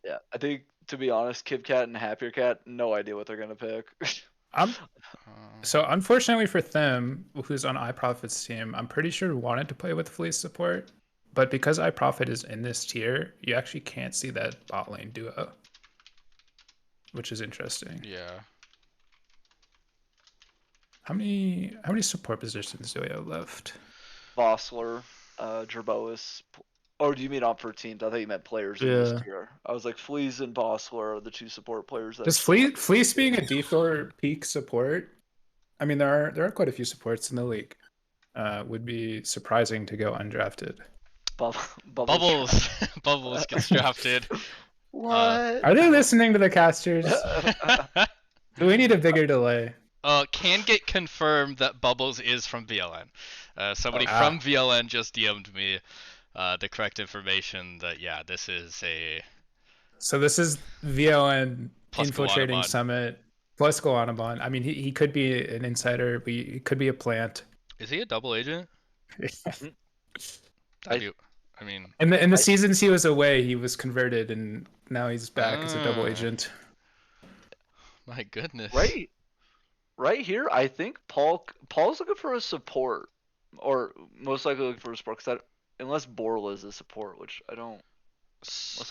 Yeah, I think to be honest, KibCat and Happier Cat, no idea what they're gonna pick. I'm uh, so unfortunately for them, who's on iProfit's team, I'm pretty sure wanted to play with Fleece support, but because iProfit is in this tier, you actually can't see that bot lane duo, which is interesting. yeah. How many support positions do we have left? Vossler, Jerboas. Or do you mean on for teams? I thought you meant players in Yeah. this tier. I was like, Fleas and Vossler are the 2 support players. Does Fleece being a D4 peak support? I mean, there are quite a few supports in the league. Would be surprising to go undrafted. Bubbles. Bubbles gets drafted. What? Are they listening to the casters? Do we need a bigger delay? Can get confirmed that Bubbles is from VLN. Somebody Ah. from VLN just DM'd me the correct information that this is a So this is VLN Plus infiltrating Golanabon. Summit plus Golanabon. I mean, he could be an insider. He could be a plant. Is he a double agent? I mean, In the seasons he was away, he was converted, and now he's back as a double Ah. agent. my goodness. Right here, I think Paul's looking for a support, or most likely looking for a support. Unless Borla is a support, which I don't.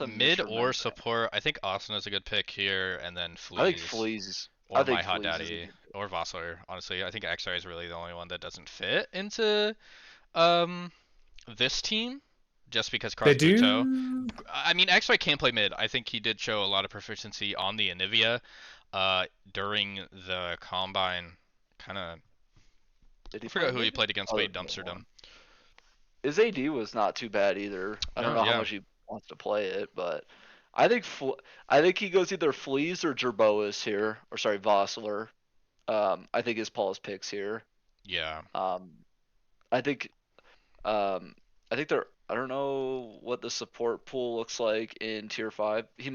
I'm Mid or misremembering. support. I think Austin is a good pick here, and then Fleas. I think Fleas. or think My Hot Fleas is a Daddy, good pick. or Vossler. Honestly, I think X-Ray is really the only one that doesn't fit into um this team, just because They Cross Buto. do. I mean, X-Ray can play mid. I think he did show a lot of proficiency on the Anivia during the combine. Kind of, Did I he play forgot who he mid? played against, Oh, but he there's no dumpstered one. him. His AD was not too bad either. I don't No, know how yeah, much he wants to play it, but I think I think he goes either Fleas or Jerboas here, or sorry, Vossler. I think is Paul's picks here. yeah, Um, I think um, I think they're. I don't know what the support pool looks like in tier 5. He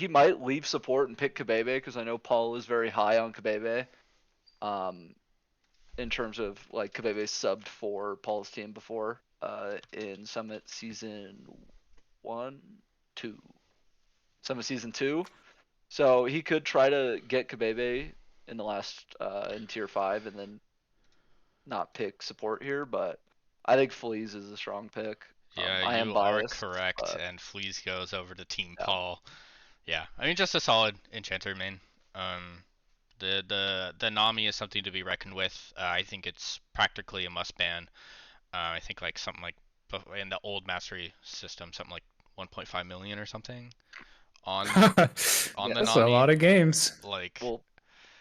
might leave support and pick Kabebe because I know Paul is very high on Kabebe. Um, in terms of like Kabebe subbed for Paul's team before in Summit season 1, 2, Summit season 2. So he could try to get Kabebe in the last in tier 5 and then not pick support here, but I think Fleas is a strong pick. yeah. I am You are biased, correct, but and Fleas goes over to Team yeah. Paul. Yeah, I mean, just a solid enchanter main. Um, the Nami is something to be reckoned with. I think it's practically a must ban. I think like something like in the old mastery system, something like 1.5 million or something on on the Yeah. That's a Nami. lot of games. Like, Well,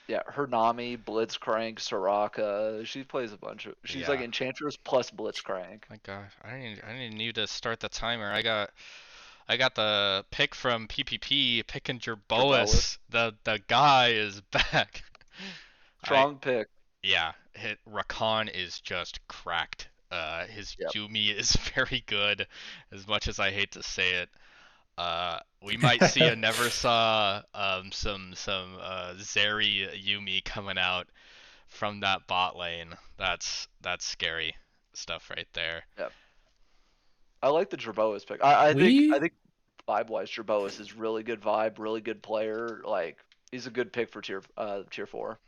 yeah, Hernami, Blitzcrank, Soraka. She plays a bunch of. She's like yeah. Enchantress plus Blitzcrank. My God, I didn't need to start the timer. I got the pick from PPP picking Jerboas. Jerboas. The guy is back. I Strong pick. Yeah, Rakan is just cracked. His Yep. Yumi is very good, as much as I hate to say it. We might see a never saw some Zeri Yumi coming out from that bot lane. That's scary stuff right there. Yep. I like the Jerboas pick. I think we vibe wise, Jerboas is really good vibe, really good player. Like he's a good pick for tier 4.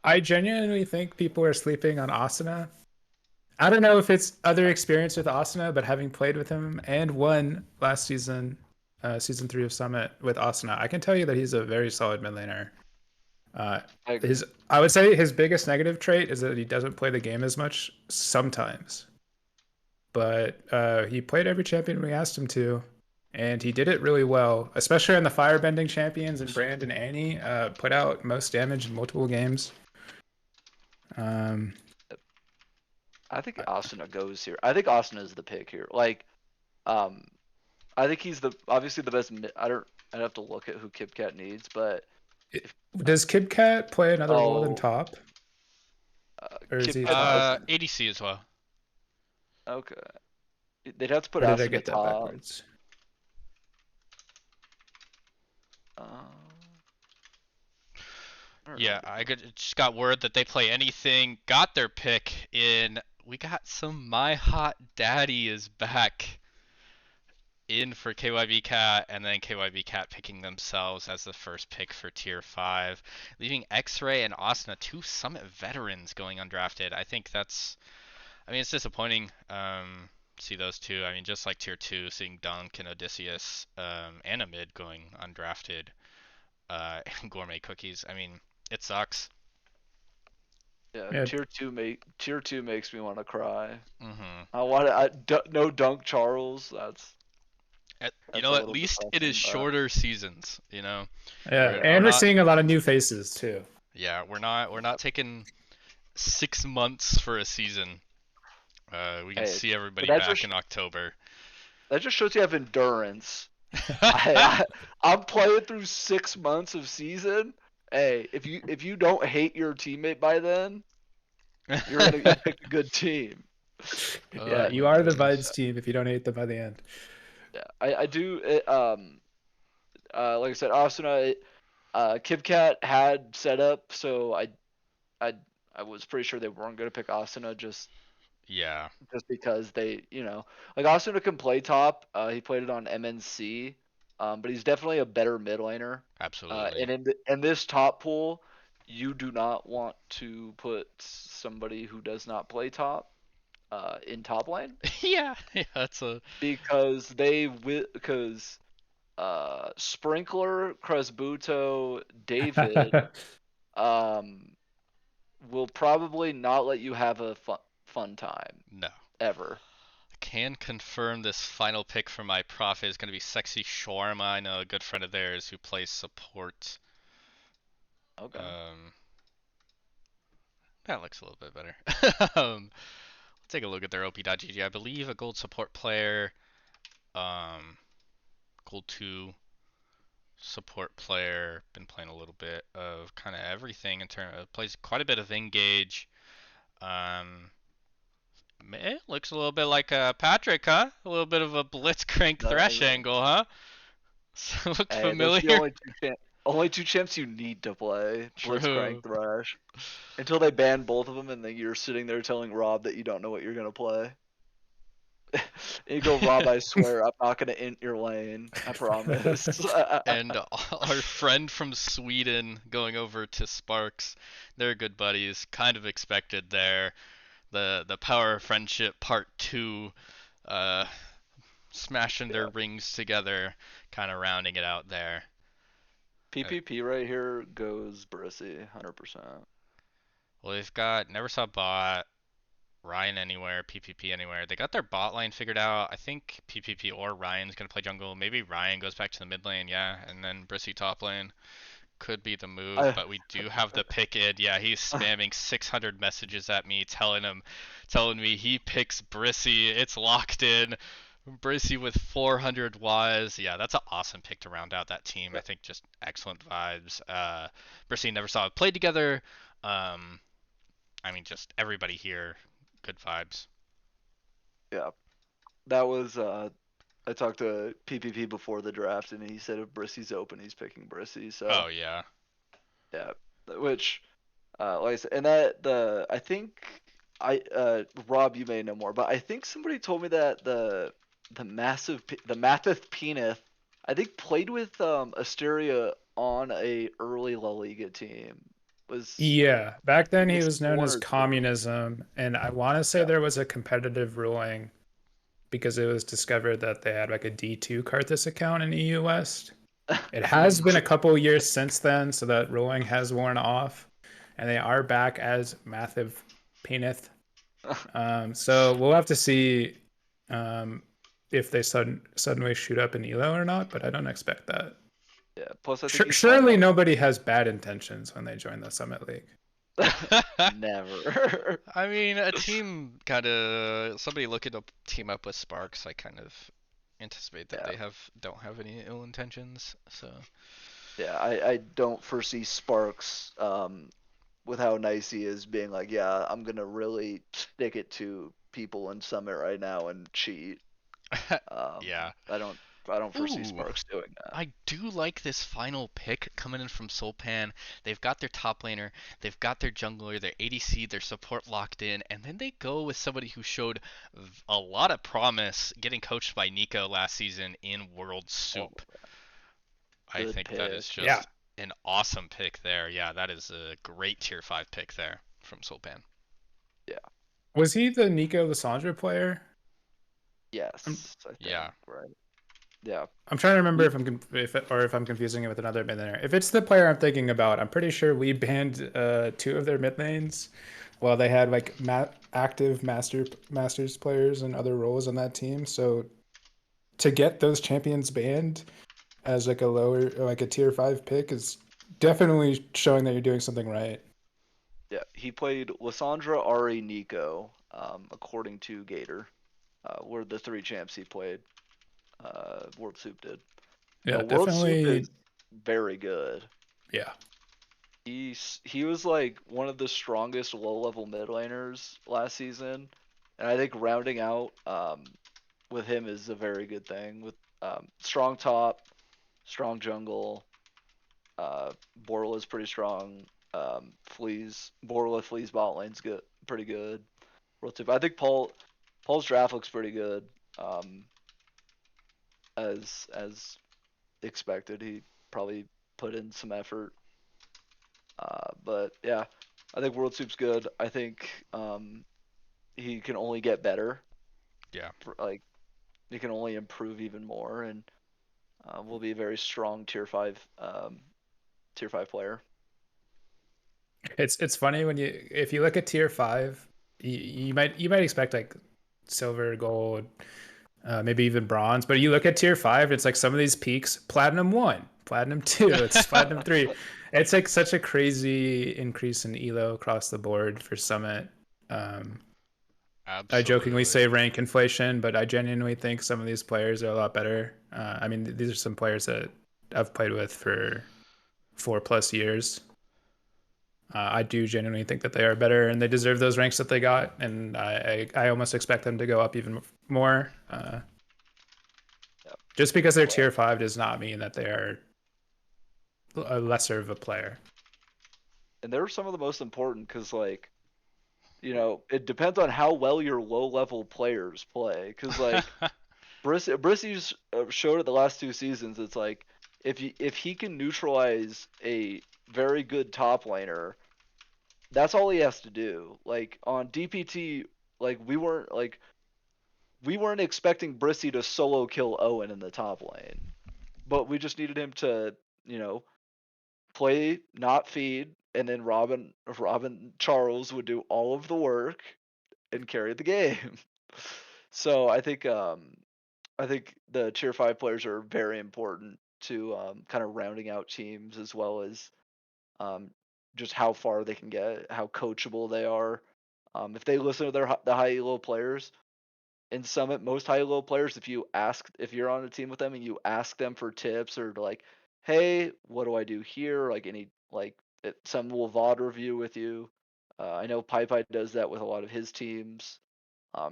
I genuinely think people are sleeping on Asuna. I don't know if it's other experience with Asuna, but having played with him and won last season, season 3 of Summit with Asuna, I can tell you that he's a very solid mid laner. Uh, I agree. I would say his biggest negative trait is that he doesn't play the game as much sometimes. But he played every champion we asked him to, and he did it really well, especially on the firebending champions and Brand and Annie. Put out most damage in multiple games. Um, I think Asuna goes here. I think Asuna is the pick here. Like, um, I think he's obviously the best. I'd have to look at who KitKat needs, but does KibCat play another role than oh, top, or is he KitKat top? doesn't. ADC as well. Okay, they'd have to put Or did I Asuna get that top. backwards? Uh, I don't Yeah, know. just got word that they play anything. Got their pick in. We got some My Hot Daddy is back in for KYB Cat, and then KYB Cat picking themselves as the first pick for Tier 5, leaving X-Ray and Asuna, two Summit veterans, going undrafted. I think I mean, it's disappointing. See those two. I mean, just like Tier 2, seeing Dunk and Odysseus, and a mid going undrafted, and Gourmet Cookies. I mean, it sucks. Yeah, Yeah, tier two makes me want to cry. Mm-hmm. No Dunk Charles. You That's a know, at little least it is depressing, but shorter seasons. You know, yeah, we're and we're not. seeing a lot of new faces too. Yeah, we're not taking 6 months for a season. We can hey, see everybody but back in October. that just shows you have endurance. I'm playing through 6 months of season. Hey, if you don't hate your teammate by then, you picked a good team. Yeah, Oh you my are the goodness. Vibes team if you don't hate them by the end. Yeah, I do. Like I said, Asuna, KibCat had set up, so I I was pretty sure they weren't gonna pick Asuna Yeah, just because like Asuna can play top. He played it on MNC, but he's definitely a better mid laner. absolutely. And in this top pool, you do not want to put somebody who does not play top in top lane Yeah, yeah, that's a because Sprinkler, Cresbuto, David will probably not let you have a fun time No. ever. Can confirm this final pick for my profit is going to be Sexy Shawarma. I know a good friend of theirs who plays support. Okay. That looks a little bit better. Take a look at their OP.gg. I believe a gold support player, gold 2 support player, been playing a little bit of kind of everything in terms of plays quite a bit of engage. It looks a little bit like Patrick, huh? A little bit of a blitzcrank thresh angle, huh? Look Hey, those are the familiar? only two champs you need to play. True. Blitzcrank Thresh. Until they ban both of them, and then you're sitting there telling Rob that you don't know what you're gonna play. And you go, Rob, I swear I'm not gonna int your lane. I promise. And our friend from Sweden going over to Sparks. They're good buddies. Kind of expected there. The power of friendship part 2, uh, smashing their Yeah. rings together, kind of rounding it out there. PPP right here goes Brissy, 100%. Well, they've got Never Saw Bot, Ryan Anywhere, PPP Anywhere. They got their bot lane figured out. I think PPP or Ryan's gonna play jungle. Maybe Ryan goes back to the mid lane, yeah, and then Brissy top lane could be the move. I, But we do have the pick id. Yeah, he's spamming 600 messages at me, telling me he picks Brissy. It's locked in. Brissy with 400 Ys. Yeah, that's an awesome pick to round out that team. I think just excellent vibes. Brissy Never Saw it played together. Um, I mean, just everybody here, good vibes. yeah, that was. I talked to PPP before the draft, and he said if Brissy's open, he's picking Brissy. So Oh yeah. yeah, which, like I said, and that I think Rob, you may know more, but I think somebody told me that the Mathith Penith, I think played with Asteria on a early La Liga team. Was Yeah, back then he this was known one as or two? communism, and I want to say Yeah. there was a competitive ruling because it was discovered that they had like a D2 Karthus account in EU West. It has been a couple years since then, so that ruling has worn off, and they are back as Massive Penith. So we'll have to see um, if they suddenly shoot up in Elo or not, but I don't expect that. Yeah. Plus, I think he's playing Surely on nobody has bad intentions when they join the Summit League. never. I mean, a team kind of somebody looking to team up with Sparks. I kind of anticipate that Yeah. they don't have any ill intentions. So Yeah, I don't foresee Sparks, with how nice he is, being like, yeah, I'm gonna really stick it to people in Summit right now and cheat. yeah. I don't foresee Ooh, Sparks doing that. I do like this final pick coming in from Sulpan. They've got their top laner, they've got their jungler, their ADC, their support locked in, and then they go with somebody who showed a lot of promise getting coached by Nico last season in World Oh, Soup. I good think that is pick. Yeah. just an awesome pick there. Yeah, that is a great tier 5 pick there from Sulpan. Yeah. Was he the Nico Lissandra player? Yes, I think. Yeah. Right. Yeah. I'm trying to remember if I'm confusing it with another mid laner. If it's the player I'm thinking about, I'm pretty sure we banned 2 of their mid lanes while they had like active masters players and other roles on that team. So to get those champions banned as like a lower like a tier 5 pick is definitely showing that you're doing something right. Yeah. He played Lissandra, Ari, Nico, according to Gator. Were the 3 champs he played. World Soup did. Yeah, World Soup is definitely. very good. Yeah. He was like one of the strongest low level mid laners last season, and I think rounding out with him is a very good thing. With strong top, strong jungle, Borla's pretty strong. Fleas bot lane's good, pretty good. World Soup. I think Paul's draft looks pretty good. Um, as expected, he probably put in some effort. But yeah, I think World Soup's good. I think he can only get better. Yeah. Like he can only improve even more, and will be a very strong tier 5 player. It's funny when if you look at tier 5, you might expect like silver, gold, maybe even bronze, but you look at tier 5, it's like some of these peaks, platinum 1, platinum 2, it's platinum 3. It's like such a crazy increase in elo across the board for Summit. Um, I jokingly Absolutely. say rank inflation, but I genuinely think some of these players are a lot better. I mean, these are some players that I've played with for 4+ years. I do genuinely think that they are better and they deserve those ranks that they got, and I almost expect them to go up even more. Yep. Just because they're Well, tier 5 does not mean that they are a lesser of a player. and they're some of the most important because, like, it depends on how well your low level players play. Because, like, Brissy's showed it the last 2 seasons. It's like if he can neutralize a very good top laner, that's all he has to do. Like on DPT, like we weren't expecting Brissy to solo kill Owen in the top lane, but we just needed him to, you know, play not feed, and then Robin Charles would do all of the work and carry the game. So I think the tier 5 players are very important to kind of rounding out teams, as well as um, just how far they can get, how coachable they are. If they listen to the high elo players in Summit, most high elo players, if you're on a team with them and you ask them for tips or like, hey, what do I do here? Like some will VOD review with you. I know PyPy does that with a lot of his teams.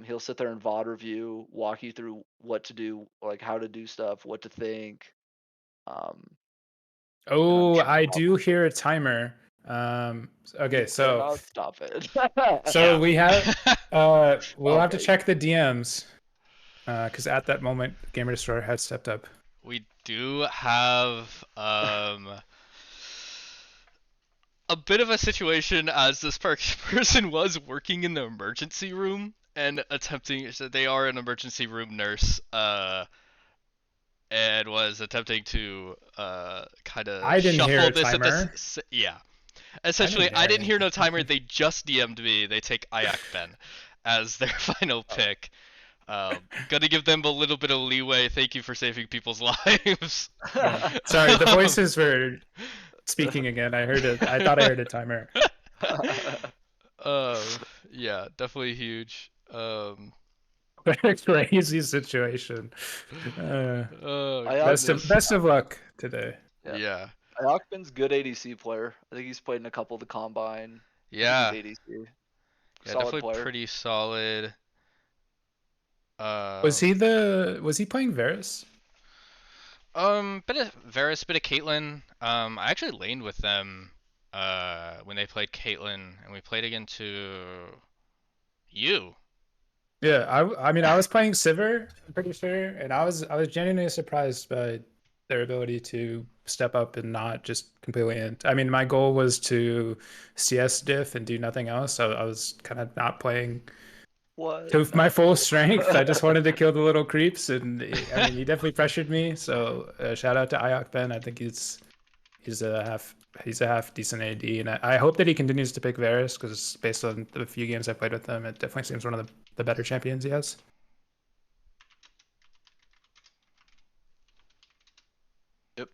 He'll sit there and VOD review, walk you through what to do, like how to do stuff, what to think. Um, and I'm Oh, sure I Rob do hear a timer. Okay, you better so not stop it. so Yeah. we have we'll have to Okay. check the DMs because at that moment, Gamer Destroyer had stepped up. We do have a bit of a situation as this person was working in the emergency room and attempting, so they are an emergency room nurse, and was attempting to kind of I didn't hear shuffle a this at this. timer. Yeah, I didn't essentially, hear I didn't hear no anything. timer. They just DM'd me. They take Ayak Ben as their final Oh. pick. Gonna give them a little bit of leeway. Thank you for saving people's lives. Yeah. Sorry, the Um, voices were speaking again. I heard it. I thought I heard a timer. uh, yeah, definitely huge. What a crazy situation. Uh, Oh best of goodness. best of luck today. Yeah. Yeah. Ayakman's good ADC player. I think he's played in a couple of the combine. I think he's Yeah. ADC. Yeah, Solid definitely player. pretty solid. Was Um, he the was he playing Varus? bit of Varus, bit of Caitlyn. I actually laned with them when they played Caitlyn, and we played against you. Yeah, I mean I was playing Sivir, I'm pretty sure, and I was genuinely surprised by their ability to step up and not just completely end. I mean, my goal was to CS diff and do nothing else, so I was kind of not playing What? to my full strength. I just wanted to kill the little creeps, and I mean, he definitely pressured me. So shout out to Ayok Ben. I think he's a half decent AD, and I hope that he continues to pick Varus because based on the few games I played with him, it definitely seems one of the better champions he has. Yep.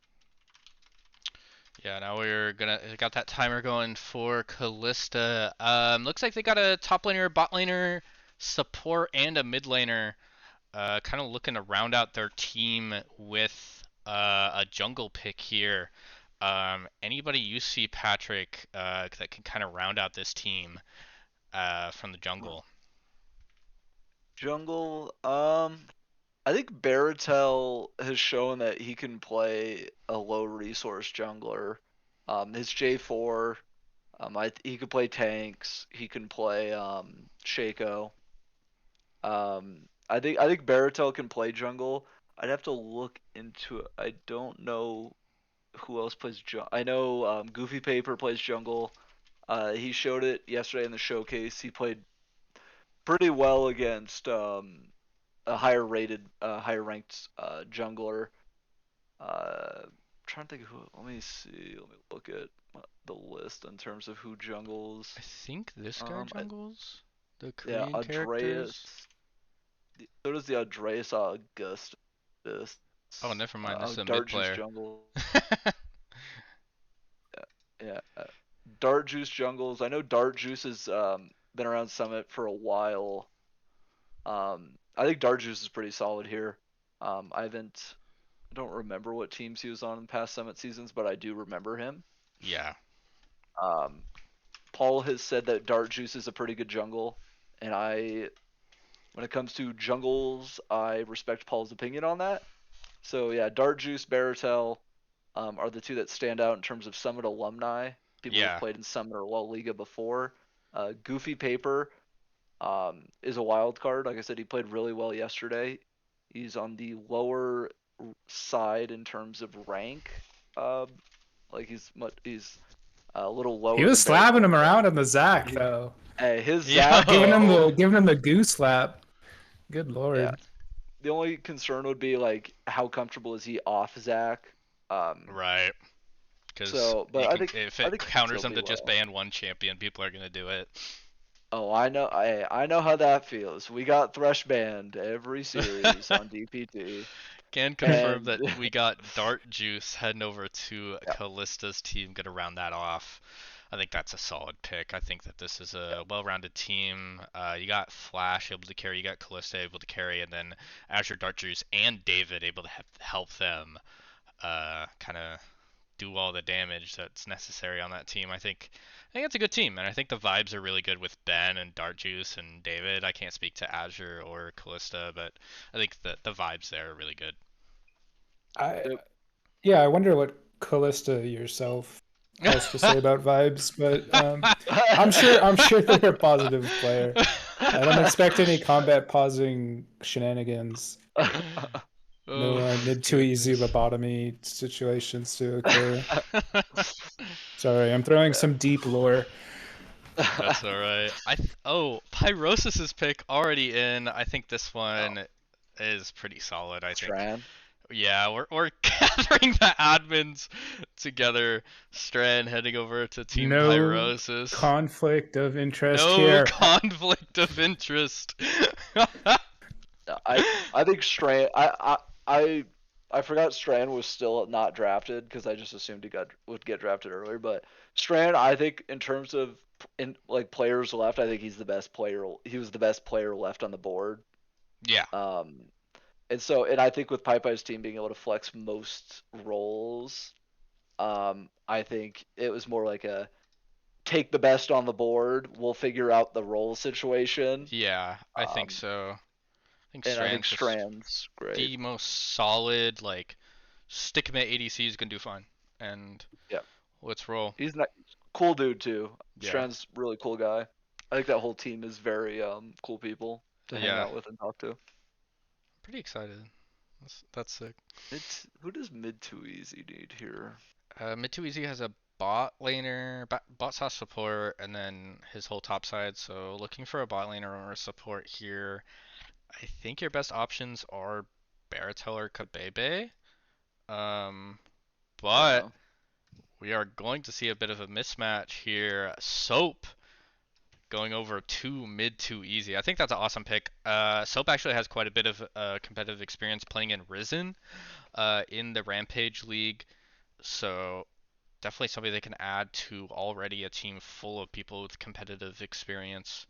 Yeah, now we're gonna got that timer going for Kalista. Looks like they got a top laner, bot laner, support, and a mid laner. Kind of looking to round out their team with a jungle pick here. Anybody you see, Patrick, that can kind of round out this team from the jungle? Jungle. I think Baratel has shown that he can play a low resource jungler. His J4. He could play tanks. He can play Shaco. I think Baratel can play jungle. I'd have to look into it. I don't know who else plays jungle. I know Goofy Paper plays jungle. He showed it yesterday in the showcase. He played pretty well against a higher ranked jungler. Trying to think who. Let me see. Let me look at the list in terms of who jungles. I think this guy I, jungles the yeah, Korean Andreas. characters. So does the Andreas Augustus. Oh, never mind. This Oh, is a mid Dart Juice player. Jungle. Yeah. Dart Juice Jungles. I know Dart Juice has been around Summit for a while. I think Dart Juice is pretty solid here. I don't remember what teams he was on in past Summit seasons, but I do remember him. Yeah. Um, Paul has said that Dart Juice is a pretty good jungle, and when it comes to jungles, I respect Paul's opinion on that. So yeah, Dart Juice, Baratel, are the two that stand out in terms of Summit alumni, people who've Yeah. played in Summit or La Liga before. Goofy Paper is a wild card. Like I said, he played really well yesterday. He's on the lower side in terms of rank. Uh, like he's a little He lower was than slapping Baratel, him but around in the Zac he, though, his Zach Yo. though, giving him the goose slap. Good yeah. lord. The only concern would be like how comfortable is he off Zach. Um, Right. Because so, you but I can, think if I it think he can counters still them be to just well. ban one champion, people are gonna do it. Oh, I know. I know how that feels. We got Thresh banned every series on DPT, Can confirm and that we got Dart Juice heading over to yeah, Kallista's team, gonna round that off. I think that's a solid pick. I think that this is yeah, a well-rounded team. You got Flash able to carry, you got Callista able to carry, and then Azure Dart Juice and David able to help them kind of do all the damage that's necessary on that team. I think it's a good team, and I think the vibes are really good with Ben and Dart Juice and David. I can't speak to Azure or Callista, but I think the vibes there are really good. I yep. Yeah, I wonder what Callista yourself has to say about vibes, but I'm sure they're a positive player. I don't expect any combat pausing shenanigans. No Oh mid too easy goodness. lobotomy situations to occur. Sorry, I'm throwing some deep lore. That's all right. Pyrosis's pick already in. I think this Oh, one is pretty solid. I think. Stran. Yeah, we're gathering the admins together. Strand heading over to Team No Pyrosis. conflict of interest No here. conflict of interest. I think Stran. I forgot Strand was still not drafted because I just assumed would get drafted earlier. But Strand, I think in terms of in like players left, I think he's the best player. He was the best player left on the board. Yeah, Um, and I think with Pipeye's team being able to flex most roles, I think it was more like a take the best on the board. We'll figure out the role situation. yeah, I think Um, so. I think and I think Strand's just Strand's great. the most solid, like, stick him at ADC is gonna do fine. And Yeah, let's roll. he's not cool dude too. Yeah, Strand's really cool guy. I think that whole team is very cool people to hang yeah. out with and talk to. Pretty excited. That's sick. Who does mid too easy need here? Mid2Easy has a bot laner, bot slash support, and then his whole top side. So looking for a bot laner or a support here. I think your best options are Baratel or Kabebe. Um, but Yeah, we are going to see a bit of a mismatch here. Soap going over to mid2Easy. I think that's an awesome pick. Soap actually has quite a bit of competitive experience playing in Risen in the Rampage League. So definitely somebody they can add to already a team full of people with competitive experience.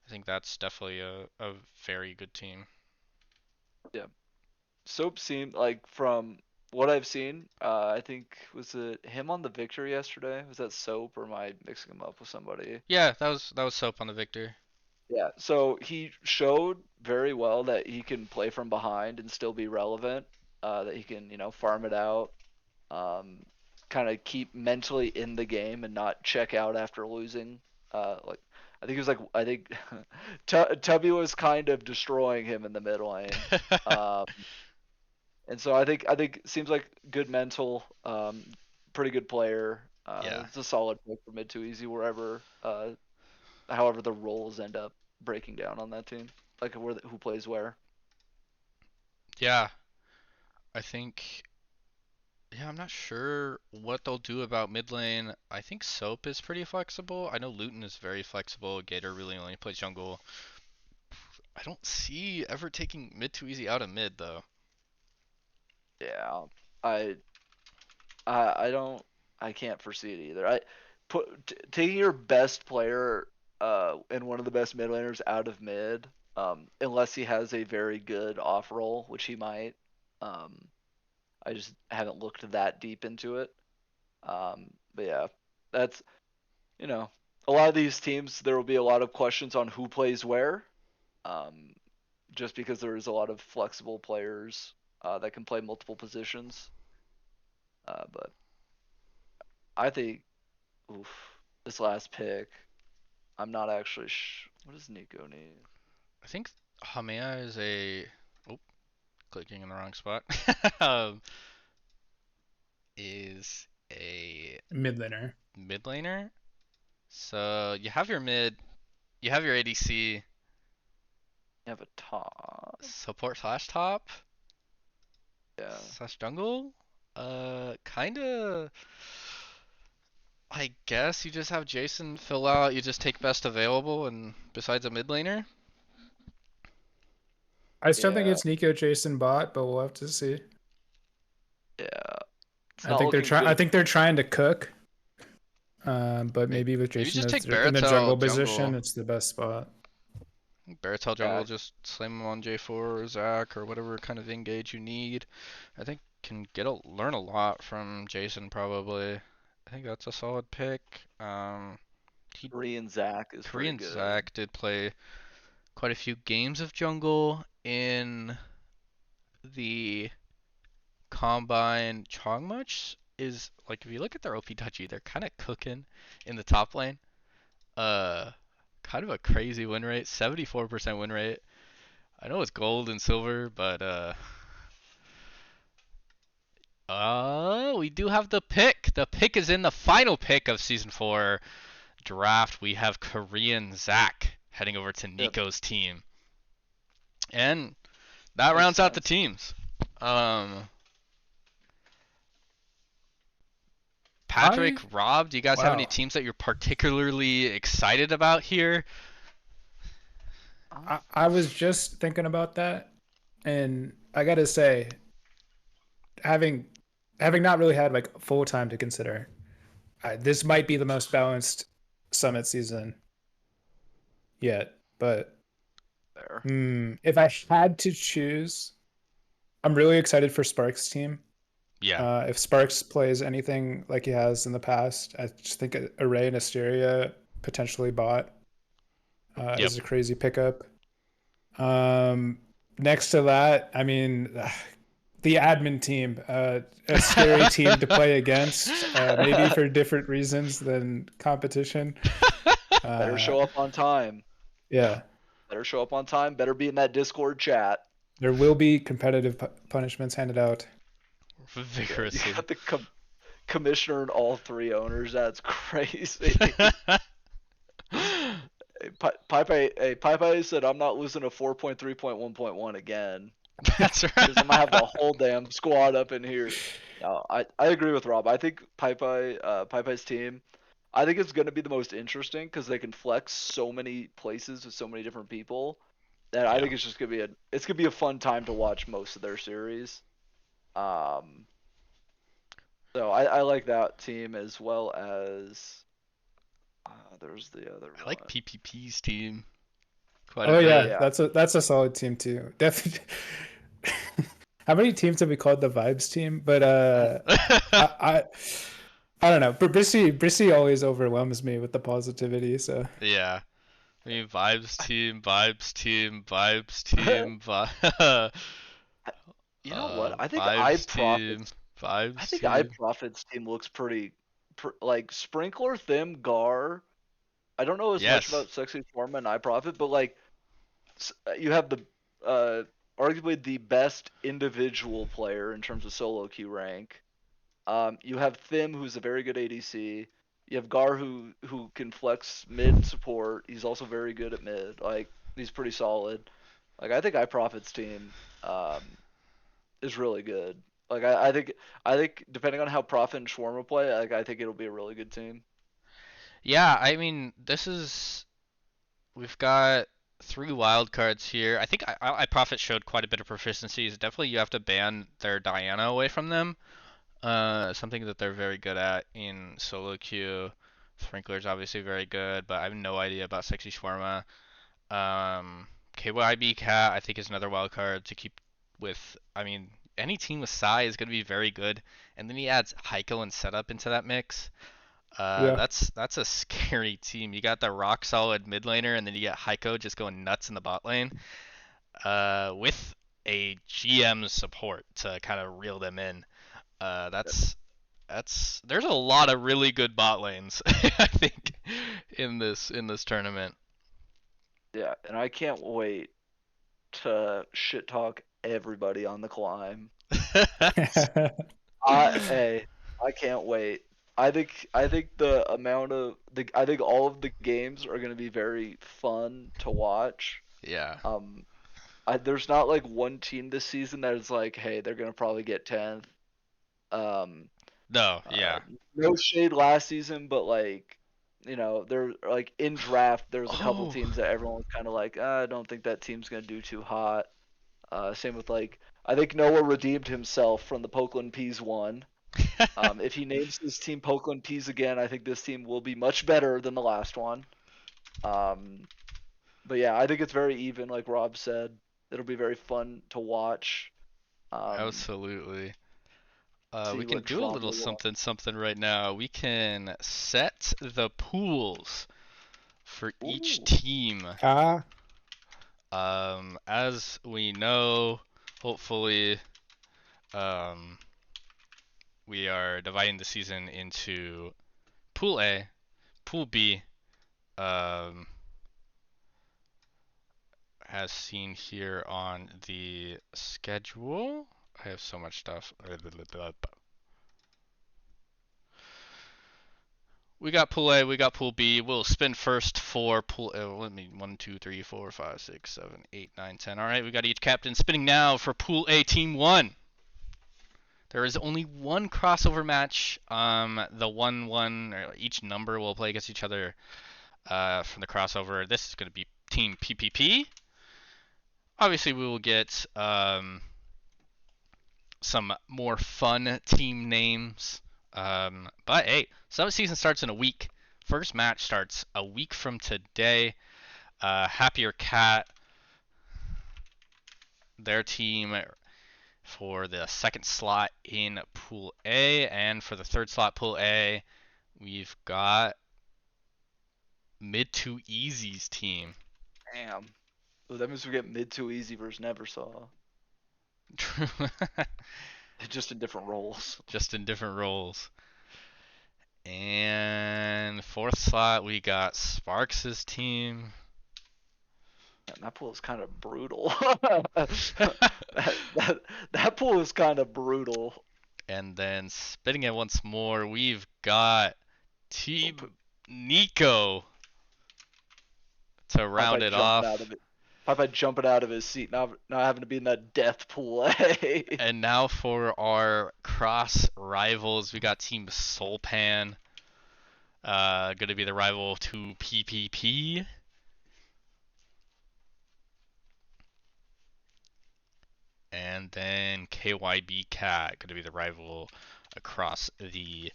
I think that's definitely a very good team. yeah. Soap seemed like from what I've seen, I think was it him on the Victor yesterday? Was that Soap or am I mixing him up with somebody? Yeah, that was Soap on the Victor. Yeah. So he showed very well that he can play from behind and still be relevant. That he can, farm it out, um, kind of keep mentally in the game and not check out after losing. Like I think he was like I think Tubby was kind of destroying him in the mid lane. Um, and so I think seems like good mental, pretty good player. Yeah. It's a solid pick for mid too easy wherever, however the roles end up breaking down on that team, like who plays where. Yeah, I think Yeah, I'm not sure what they'll do about mid lane. I think Soap is pretty flexible. I know Luton is very flexible. Gator really only plays jungle. I don't see ever taking mid too easy out of mid though. Yeah, I I don't I can't foresee it either. I taking your best player and one of the best mid laners out of mid, unless he has a very good off roll, which he might. Um, I just haven't looked that deep into it. But yeah, that's you know a lot of these teams there will be a lot of questions on who plays where, um, just because there is a lot of flexible players that can play multiple positions. But I think, oof, this last pick, I'm not actually what does Nico need? I think Hamea is a oh, clicking in the wrong spot. um, is a Mid laner. mid laner. So you have your mid, you have your ADC You have a top. support slash top Yeah. slash jungle. Kinda. I guess you just have Jason fill out. You just take best available, and besides a mid laner. I still think Yeah. it's Nico Jason bot, but we'll have to see. Yeah. It's I not think they're looking trying. I good. think they're trying to cook. But Maybe, maybe with maybe Jason just as take in the Baratel jungle position, jungle. it's the best spot. Baratel Yeah. jungle, just slam him on J4 or Zac or whatever kind of engage you need. I think can learn a lot from Jason probably. I think that's a solid pick. He Korean Zach is pretty Korean good. Zac did play quite a few games of jungle in the Combine. Chongmuch is like if you look at their OP Touchy, they're kind of cooking in the top lane. Uh, Kind of a crazy win rate, 74% win rate. I know it's gold and silver, but we do have the pick. The pick is in the final pick of season 4 draft. We have Korean Zac heading over to Yep. Nico's team. And that Makes rounds out the sense. teams. Patrick, I Rob, do you guys have any Wow. teams that you're particularly excited about here? Um, I was just thinking about that, and I gotta say, having having not really had like full time to consider, this might be the most balanced summit season yet. But there. if I had to choose, I'm really excited for Sparks' team. Yeah. If Sparks plays anything like he has in the past, I just think Array and Asteria potentially bought Yep. is a crazy pickup. Next to that, I mean, the admin team, a scary team to play against, maybe for different reasons than competition. Better Uh, show up on time. yeah, Better show up on time. Better be in that Discord chat. there will be competitive punishments handed out. Yeah, you Vigorously. got the commissioner and all three owners. That's crazy. Hey, Pipe said I'm not losing a 4.3.1.1 again That's because I'm gonna have the right. whole damn squad up in here. No, I agree with Rob. I think Pipe's team. I think it's gonna be the most interesting because they can flex so many places with so many different people. That I Yeah. think it's just gonna be a fun time to watch most of their series. Um, so I like that team as well as there's the other I like one. PPP's team quite a Oh bit. yeah, Yeah. that's a solid team too. Definitely. How many teams have we called the Vibes team? But I I, I don't know. But Brissy always overwhelms me with the positivity. So Yeah. I mean, vibes team, vibes team, You know what? I think vibes team, vibes team. iProfit's team looks like Sprinkler, Thim, Gar. I don't know as much Yes. about Sexy Forma and iProfit, but like you have the uh arguably the best individual player in terms of solo queue rank. You have Thim, who's a very good ADC. You have Gar, who can flex mid support. He's also very good at mid. Like he's pretty solid. Like I think iProfit's team um is really good. Like I think depending on how Profit and Shawarma play, like I think it'll be a really good team. Yeah, I mean, we've got three wild cards here. I think Prophet showed quite a bit of proficiencies. Definitely, you have to ban their Diana away from them. Something that they're very good at in solo queue. Sprinkler's obviously very good, but I have no idea about Sexy Shawarma. KYB Cat, I think, is another wild card to keep with. I mean, any team with Sai is going to be very good. And then he adds Heiko and Setup into that mix. Yeah. That's a scary team. You got the rock solid mid laner, and then you get Heiko just going nuts in the bot lane. With a GM support to kind of reel them in. That's there's a lot of really good bot lanes, I think, in this tournament. Yeah, and I can't wait to shit talk everybody on the climb. Hey, I can't wait. I think I think all of the games are gonna be very fun to watch. Yeah. Um, there's not like one team this season that is like, hey, they're gonna probably get 10th. Um, No, uh, yeah. no shade last season, but like, they're like in draft. There's a couple Oh. teams that everyone was kind of like, I don't think that team's gonna do too hot. Same with like, I think Noah redeemed himself from the Pokeland Peas one. If he names his team Pokeland Peas again, I think this team will be much better than the last one. Um, but yeah, I think it's very even, like Rob said. It'll be very fun to watch. Um, Absolutely. We see can what do a drama little will. something something right now. We can set the pools for each Ooh, team. Ah, As we know, hopefully, um, we are dividing the season into Pool A, Pool B, um, as seen here on the schedule. I have so much stuff. We got Pool A, we got Pool B. We'll spin first for Pool A. Let me 1, 2, 3, 4, 5, 6, 7, 8, 9, 10. All right, we got each captain spinning now for Pool A, Team 1. There is only one crossover match. The 1-1, or each number will play against each other from the crossover. This is going to be Team PPP. Obviously, we will get some more fun team names. But hey, Summit season starts in a week. First match starts a week from today. Happier Cat, their team for the second slot in Pool A, and for the third slot Pool A, we've got Mid 2 Easy's team. damn. Ooh, that means we get mid too easy versus never saw. Just in different roles. Just in different roles. And fourth slot, we got Sparks' team. Man, that pool is kind of brutal. that pool is kind of brutal. And then spitting it once more, we've got Team Nico to round Popeye it jumping out off. of it. Popeye jumping out of his seat, now having to be in that death pool. Hey. And now for our cross rivals, we got Team Soulpan. Going to be the rival to PPP. And then KYB Cat, going to be the rival across the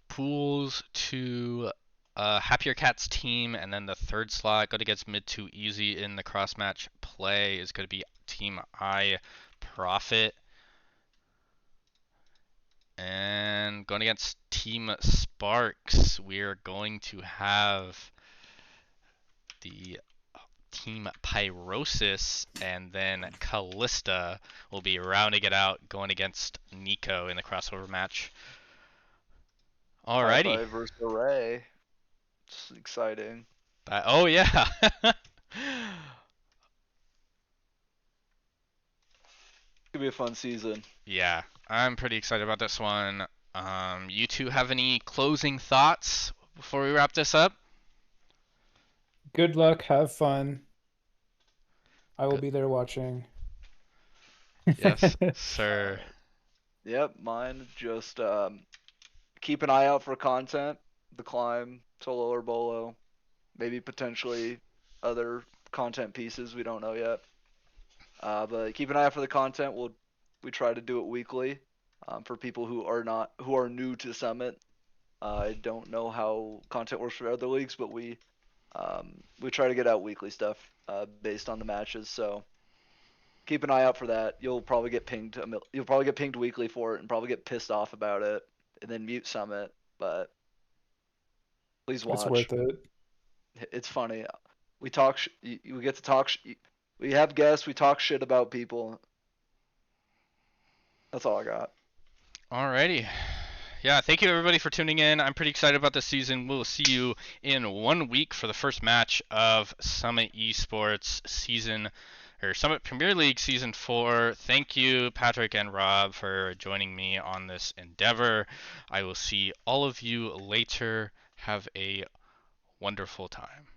pools to Happier Cat's team. And then the third slot, going against Mid 2 Easy in the cross match play, is going to be Team I Profit. And going against Team Sparks, we're going to have the Team Pyrosis, and then Callista will be rounding it out, going against Nico in the crossover match. Alrighty. Popeye versus Array. It's exciting. Oh yeah. It's gonna be a fun season. Yeah, I'm pretty excited about this one. You two have any closing thoughts before we wrap this up? good luck. Have fun. I will Good. be there watching. Yes, sir. Yep, mine just keep an eye out for content. The climb, Solo or Bolo, maybe potentially other content pieces we don't know yet. But keep an eye out for the content. We try to do it weekly. For people who are new to Summit, I don't know how content works for other leagues, but we try to get out weekly stuff based on the matches. So keep an eye out for that. You'll probably get pinged. You'll probably get pinged weekly for it, and probably get pissed off about it, and then mute Summit. But please It's watch. worth it. It's funny. We talk. We get to talk. We have guests. We talk shit about people. That's all I got. Alrighty. Yeah, thank you everybody for tuning in. I'm pretty excited about this season. We'll see you in 1 week for the first match of Summit Esports season or Summit Premier League season 4. Thank you, Patrick and Rob, for joining me on this endeavor. I will see all of you later. Have a wonderful time.